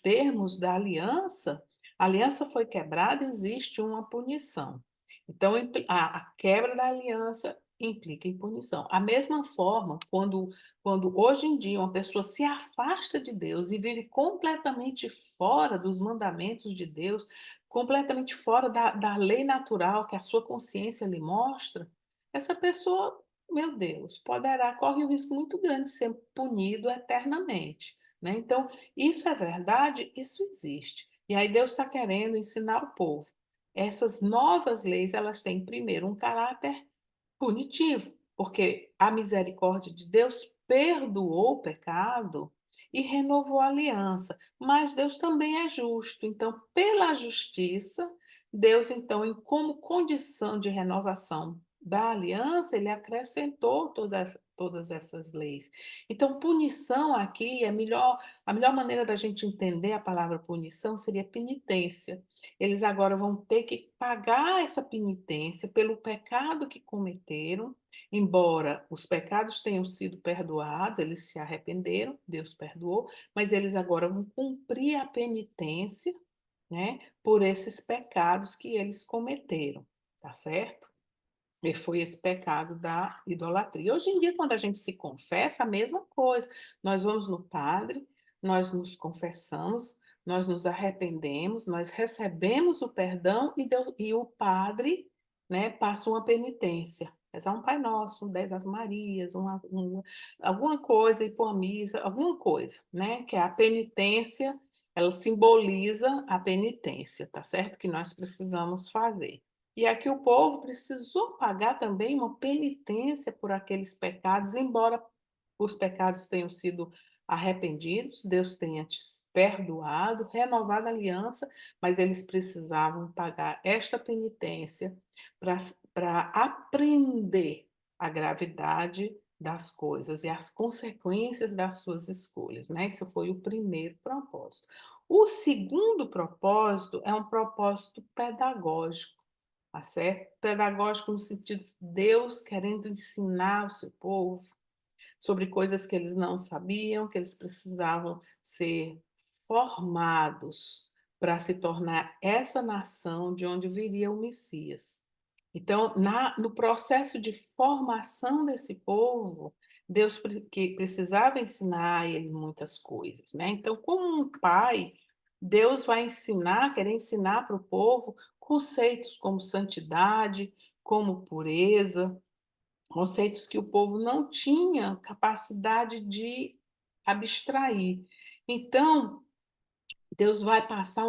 termos da aliança, a aliança foi quebrada, existe uma punição. Então, a quebra da aliança implica em punição. A mesma forma, quando hoje em dia uma pessoa se afasta de Deus e vive completamente fora dos mandamentos de Deus, completamente fora da lei natural que a sua consciência lhe mostra, essa pessoa, meu Deus, corre um risco muito grande de ser punido eternamente, né? Então, isso é verdade, isso existe. E aí Deus está querendo ensinar o povo. Essas novas leis, elas têm primeiro um caráter punitivo, porque a misericórdia de Deus perdoou o pecado e renovou a aliança, mas Deus também é justo. Então, pela justiça, Deus, então, como condição de renovação da aliança, ele acrescentou todas essas leis. Então, punição aqui, a melhor maneira da gente entender a palavra punição seria penitência. Eles agora vão ter que pagar essa penitência pelo pecado que cometeram, embora os pecados tenham sido perdoados, eles se arrependeram, Deus perdoou, mas eles agora vão cumprir a penitência, né, por esses pecados que eles cometeram, tá certo? E foi esse pecado da idolatria. Hoje em dia, quando a gente se confessa, a mesma coisa. Nós vamos no padre, nós nos confessamos, nós nos arrependemos, nós recebemos o perdão e o padre, né, passa uma penitência. Rezar um Pai Nosso, 10 Ave Marias, alguma coisa, ir para uma missa, alguma coisa, né? Que é a penitência, ela simboliza a penitência, tá certo? Que nós precisamos fazer. E aqui o povo precisou pagar também uma penitência por aqueles pecados, embora os pecados tenham sido arrependidos, Deus tenha te perdoado, renovado a aliança, mas eles precisavam pagar esta penitência para aprender a gravidade das coisas e as consequências das suas escolhas, né? Esse foi o primeiro propósito. O segundo propósito é um propósito pedagógico. Tá certo? Pedagógico no sentido de Deus querendo ensinar o seu povo sobre coisas que eles não sabiam, que eles precisavam ser formados para se tornar essa nação de onde viria o Messias. Então, no processo de formação desse povo, Deus que precisava ensinar a ele muitas coisas, né? Então, como um pai, Deus vai ensinar, querer ensinar para o povo conceitos como santidade, como pureza, conceitos que o povo não tinha capacidade de abstrair. Então, Deus vai passar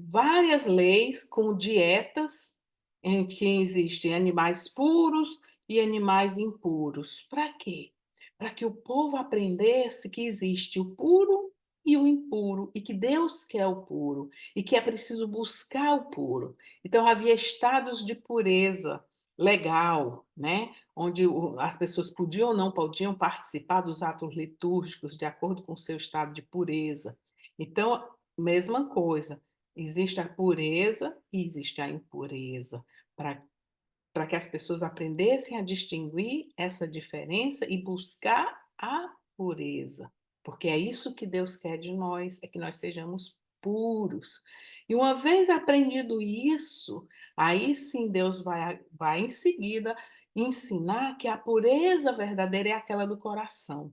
várias leis com dietas em que existem animais puros e animais impuros. Para quê? Para que o povo aprendesse que existe o puro e o impuro, e que Deus quer o puro, e que é preciso buscar o puro. Então, havia estados de pureza legal, né? Onde as pessoas podiam ou não podiam participar dos atos litúrgicos de acordo com o seu estado de pureza. Então, mesma coisa, existe a pureza e existe a impureza, para que as pessoas aprendessem a distinguir essa diferença e buscar a pureza, porque é isso que Deus quer de nós, é que nós sejamos puros. E uma vez aprendido isso, aí sim Deus vai em seguida ensinar que a pureza verdadeira é aquela do coração,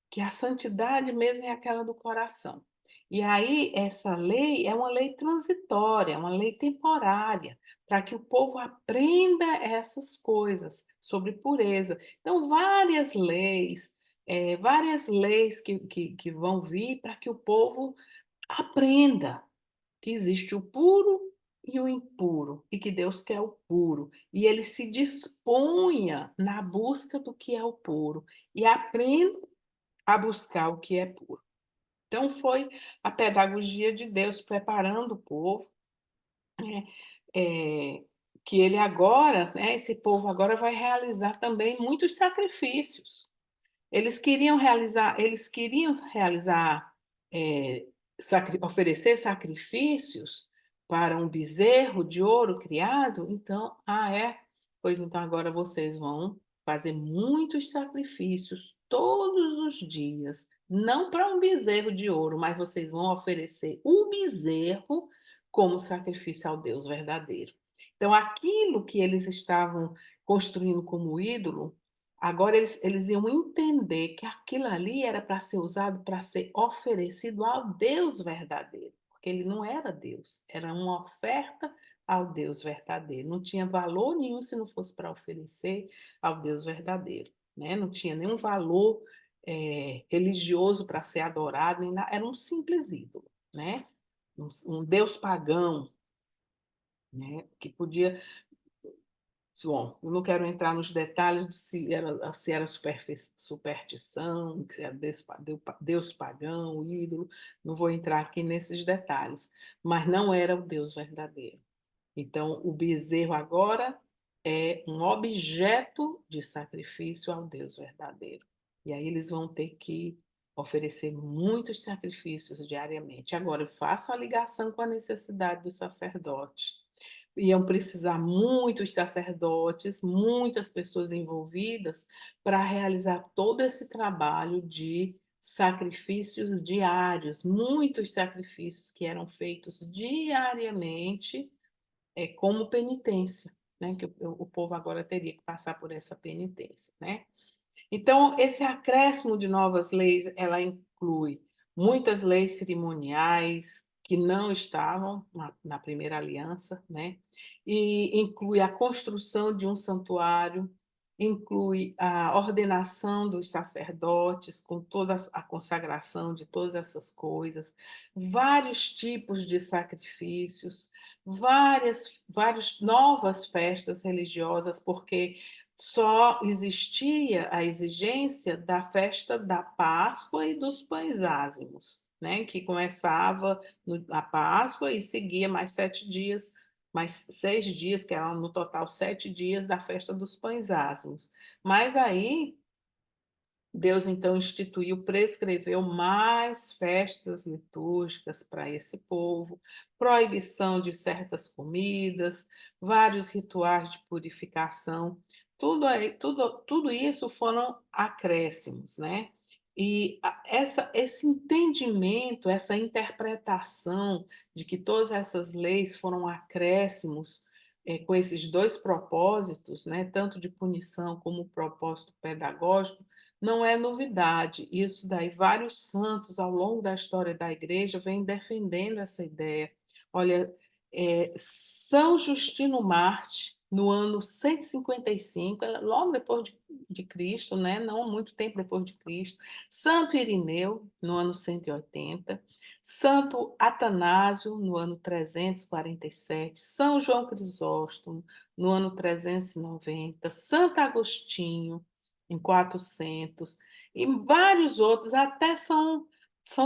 que a santidade mesmo é aquela do coração. E aí, essa lei é uma lei transitória, é uma lei temporária, para que o povo aprenda essas coisas sobre pureza. Então, várias leis que vão vir para que o povo aprenda que existe o puro e o impuro, e que Deus quer o puro, e ele se disponha na busca do que é o puro, e aprenda a buscar o que é puro. Então, foi a pedagogia de Deus preparando o povo, né, que ele agora, né, esse povo agora vai realizar também muitos sacrifícios. Eles queriam realizar, oferecer sacrifícios para um bezerro de ouro criado, então, é? Pois então agora vocês vão fazer muitos sacrifícios todos os dias, não para um bezerro de ouro, mas vocês vão oferecer o bezerro como sacrifício ao Deus verdadeiro. Então, aquilo que eles estavam construindo como ídolo, agora eles iam entender que aquilo ali era para ser usado, para ser oferecido ao Deus verdadeiro, porque ele não era Deus, era uma oferta ao Deus verdadeiro. Não tinha valor nenhum se não fosse para oferecer ao Deus verdadeiro, né? Não tinha nenhum valor religioso para ser adorado, nem nada. Era um simples ídolo, né? Um Deus pagão, né? Que podia. Bom, eu não quero entrar nos detalhes de se era superstição, se era Deus pagão, ídolo, não vou entrar aqui nesses detalhes, mas não era o Deus verdadeiro. Então, o bezerro agora é um objeto de sacrifício ao Deus verdadeiro. E aí eles vão ter que oferecer muitos sacrifícios diariamente. Agora, eu faço a ligação com a necessidade do sacerdote. Iam precisar muitos sacerdotes, muitas pessoas envolvidas para realizar todo esse trabalho de sacrifícios diários, muitos sacrifícios que eram feitos diariamente como penitência. né, que o povo agora teria que passar por essa penitência, né? Então, esse acréscimo de novas leis, ela inclui muitas leis cerimoniais que não estavam na primeira aliança, né? E inclui a construção de um santuário, inclui a ordenação dos sacerdotes com toda a consagração de todas essas coisas, vários tipos de sacrifícios, várias novas festas religiosas, porque só existia a exigência da festa da Páscoa e dos pães ázimos, né? Que começava a Páscoa e seguia mais 7 dias, mais 6 dias, que eram no total 7 dias da festa dos pães ázimos. Mas aí Deus então instituiu, prescreveu mais festas litúrgicas para esse povo, proibição de certas comidas, vários rituais de purificação, tudo isso foram acréscimos, né? E esse entendimento, essa interpretação de que todas essas leis foram acréscimos com esses dois propósitos, né, tanto de punição como o propósito pedagógico, não é novidade. Isso daí, vários santos ao longo da história da igreja vêm defendendo essa ideia. Olha, São Justino Marte, no ano 155, logo depois de Cristo, né? Não muito tempo depois de Cristo, Santo Irineu, no ano 180, Santo Atanásio, no ano 347, São João Crisóstomo, no ano 390, Santo Agostinho, em 400, e vários outros, até São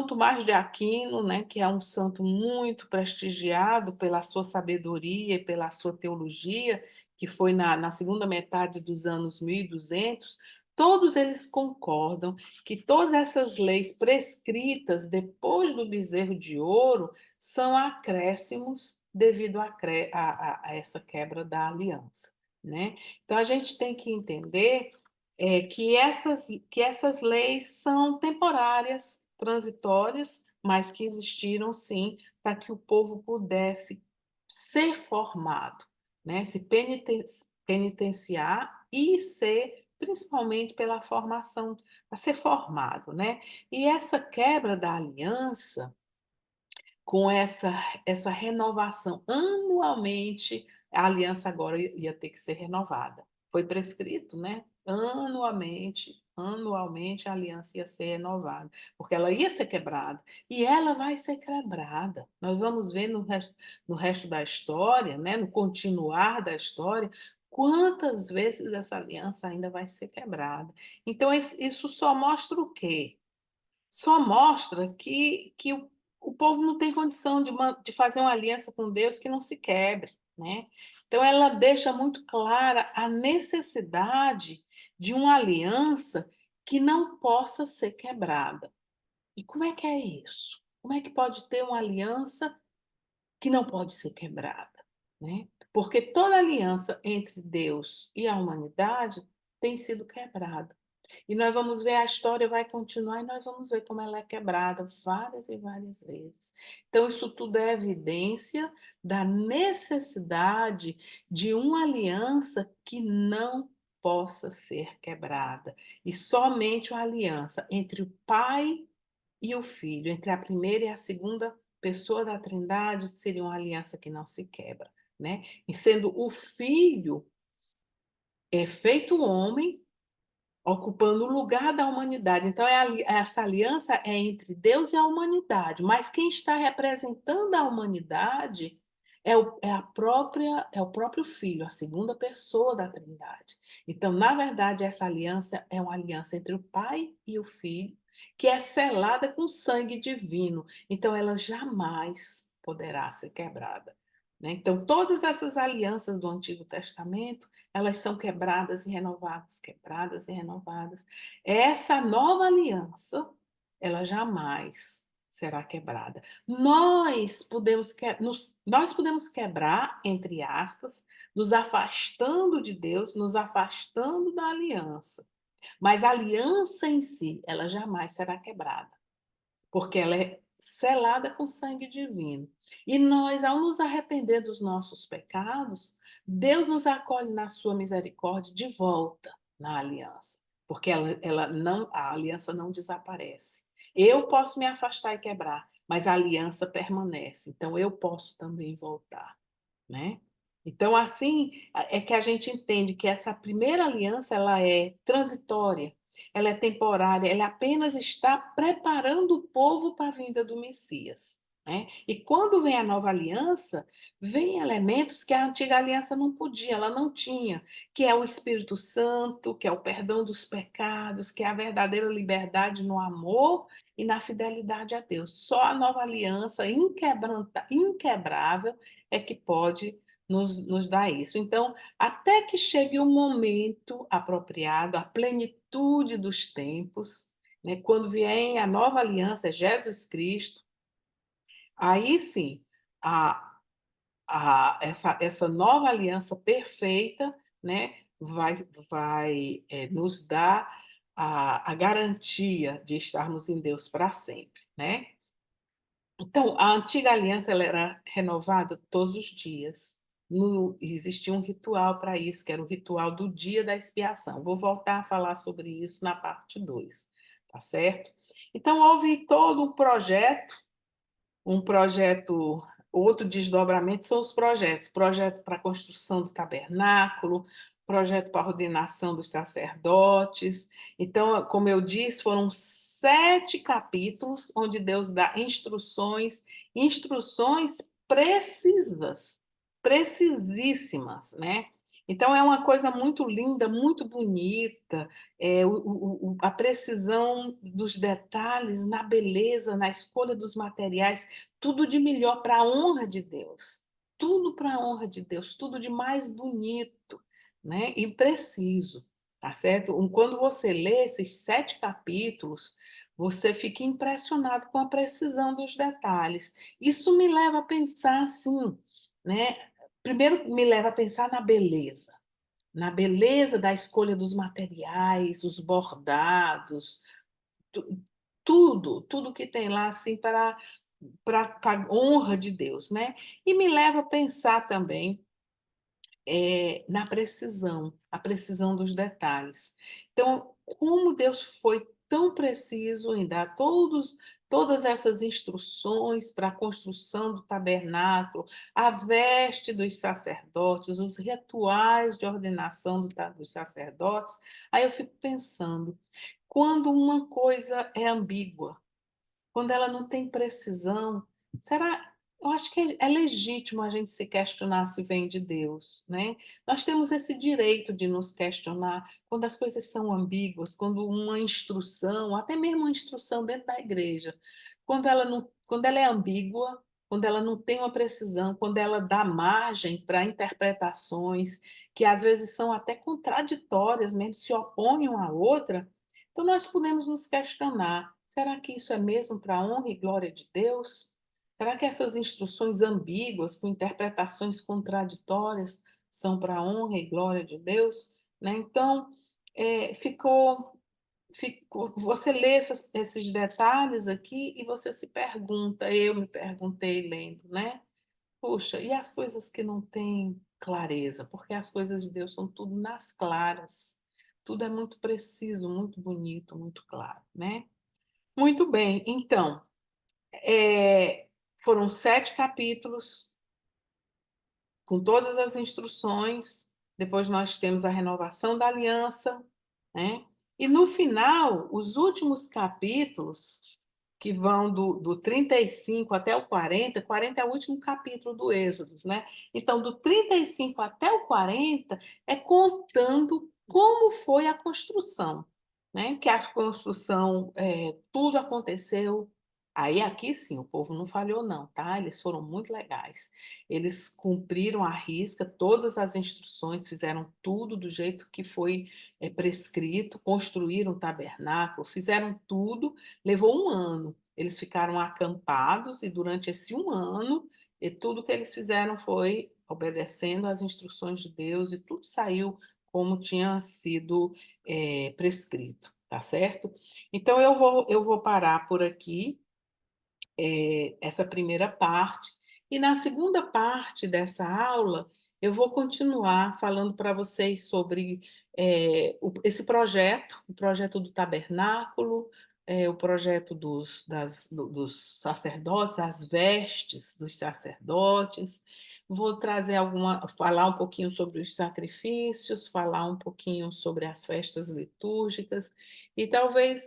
Tomás de Aquino, né, que é um santo muito prestigiado pela sua sabedoria e pela sua teologia, que foi na segunda metade dos anos 1200, todos eles concordam que todas essas leis prescritas depois do bezerro de ouro são acréscimos devido a essa quebra da aliança, né? Então, a gente tem que entender que essas leis são temporárias, transitórias, mas que existiram sim para que o povo pudesse ser formado, né? Se penitenciar e ser, principalmente pela formação, para ser formado, né? E essa quebra da aliança, com essa renovação anualmente, a aliança agora ia ter que ser renovada. Foi prescrito, né? Anualmente a aliança ia ser renovada, porque ela ia ser quebrada, e ela vai ser quebrada. Nós vamos ver no resto da história, né? No continuar da história, quantas vezes essa aliança ainda vai ser quebrada. Então, isso só mostra o quê? Só mostra que o povo não tem condição de fazer uma aliança com Deus que não se quebre, né? Então, ela deixa muito clara a necessidade de uma aliança que não possa ser quebrada. E como é que é isso? Como é que pode ter uma aliança que não pode ser quebrada, né? Porque toda aliança entre Deus e a humanidade tem sido quebrada. E nós vamos ver, a história vai continuar e nós vamos ver como ela é quebrada várias e várias vezes. Então, isso tudo é evidência da necessidade de uma aliança que não possa ser quebrada. E somente uma aliança entre o Pai e o Filho, entre a primeira e a segunda pessoa da Trindade, seria uma aliança que não se quebra, né? E sendo o Filho feito homem, ocupando o lugar da humanidade. Então, essa aliança é entre Deus e a humanidade, mas quem está representando a humanidade é o próprio Filho, a segunda pessoa da Trindade. Então, na verdade, essa aliança é uma aliança entre o Pai e o Filho, que é selada com sangue divino. Então, ela jamais poderá ser quebrada, né? Então, todas essas alianças do Antigo Testamento, elas são quebradas e renovadas, quebradas e renovadas. Essa nova aliança, ela jamais será quebrada. Nós podemos quebrar, entre aspas, nos afastando de Deus, nos afastando da aliança. Mas a aliança em si, ela jamais será quebrada, porque ela selada com sangue divino. E nós, ao nos arrepender dos nossos pecados, Deus nos acolhe na sua misericórdia de volta na aliança, porque ela não, a aliança não desaparece. Eu posso me afastar e quebrar, mas a aliança permanece. Então eu posso também voltar, né? Então, assim, é que a gente entende que essa primeira aliança, ela é transitória, ela é temporária, ela apenas está preparando o povo para a vinda do Messias, né? E quando vem a nova aliança, vem elementos que a antiga aliança não podia, ela não tinha, que é o Espírito Santo, que é o perdão dos pecados, que é a verdadeira liberdade no amor e na fidelidade a Deus. Só a nova aliança inquebrável é que pode nos dá isso. Então, até que chegue o momento apropriado, a plenitude dos tempos, né, quando vier a nova aliança, Jesus Cristo, aí sim, essa nova aliança perfeita, né, vai nos dar a garantia de estarmos em Deus para sempre, né? Então, a antiga aliança ela era renovada todos os dias. Existia um ritual para isso, que era o ritual do dia da expiação. Vou voltar a falar sobre isso na parte 2, tá certo? Então, houve todo um projeto, outro desdobramento são os projetos, projeto para a construção do tabernáculo, projeto para a ordenação dos sacerdotes. Então, como eu disse, foram 7 capítulos onde Deus dá instruções precisas, precisíssimas, né? Então, é uma coisa muito linda, muito bonita, a precisão dos detalhes, na beleza, na escolha dos materiais, tudo de melhor para a honra de Deus. Tudo para a honra de Deus, tudo de mais bonito, né? E preciso, tá certo? Quando você lê esses 7 capítulos, você fica impressionado com a precisão dos detalhes. Isso me leva a pensar assim, né? Primeiro me leva a pensar na beleza da escolha dos materiais, os bordados, tudo que tem lá assim para a honra de Deus, né? E me leva a pensar também na precisão, a precisão dos detalhes. Então, como Deus foi tão preciso em dar todas essas instruções para a construção do tabernáculo, a veste dos sacerdotes, os rituais de ordenação dos sacerdotes, aí eu fico pensando, quando uma coisa é ambígua, quando ela não tem precisão, será? Eu acho que é legítimo a gente se questionar se vem de Deus, né? Nós temos esse direito de nos questionar quando as coisas são ambíguas, quando uma instrução, até mesmo uma instrução dentro da igreja, quando ela é ambígua, quando ela não tem uma precisão, quando ela dá margem para interpretações que às vezes são até contraditórias, mesmo se opõem uma à outra, então nós podemos nos questionar. Será que isso é mesmo para a honra e glória de Deus? Será que essas instruções ambíguas, com interpretações contraditórias, são para a honra e glória de Deus? Né? Então, você lê esses detalhes aqui e você se pergunta, eu me perguntei lendo, né? Puxa, e as coisas que não têm clareza? Porque as coisas de Deus são tudo nas claras. Tudo é muito preciso, muito bonito, muito claro, né? Muito bem, então, foram 7 capítulos, com todas as instruções, depois nós temos a renovação da aliança, né? E no final, os últimos capítulos, que vão do 35 até o 40, 40 é o último capítulo do Êxodo, né? Então, do 35 até o 40 é contando como foi a construção, né? Que a construção, tudo aconteceu. Aí aqui sim, o povo não falhou não, tá? Eles foram muito legais. Eles cumpriram à risca todas as instruções, fizeram tudo do jeito que foi prescrito, construíram o tabernáculo, fizeram tudo, levou um ano. Eles ficaram acampados e durante esse um ano, tudo que eles fizeram foi obedecendo às instruções de Deus e tudo saiu como tinha sido prescrito, tá certo? Então eu vou parar por aqui. essa primeira parte, e na segunda parte dessa aula, eu vou continuar falando para vocês sobre, esse projeto, o projeto do tabernáculo, o projeto dos sacerdotes, as vestes dos sacerdotes. Vou trazer falar um pouquinho sobre os sacrifícios, falar um pouquinho sobre as festas litúrgicas e talvez,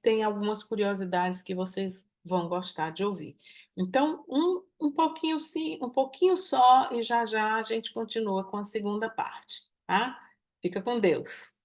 tenha algumas curiosidades que vocês vão gostar de ouvir. Então, um pouquinho sim, um pouquinho só e já já a gente continua com a segunda parte, tá? Fica com Deus.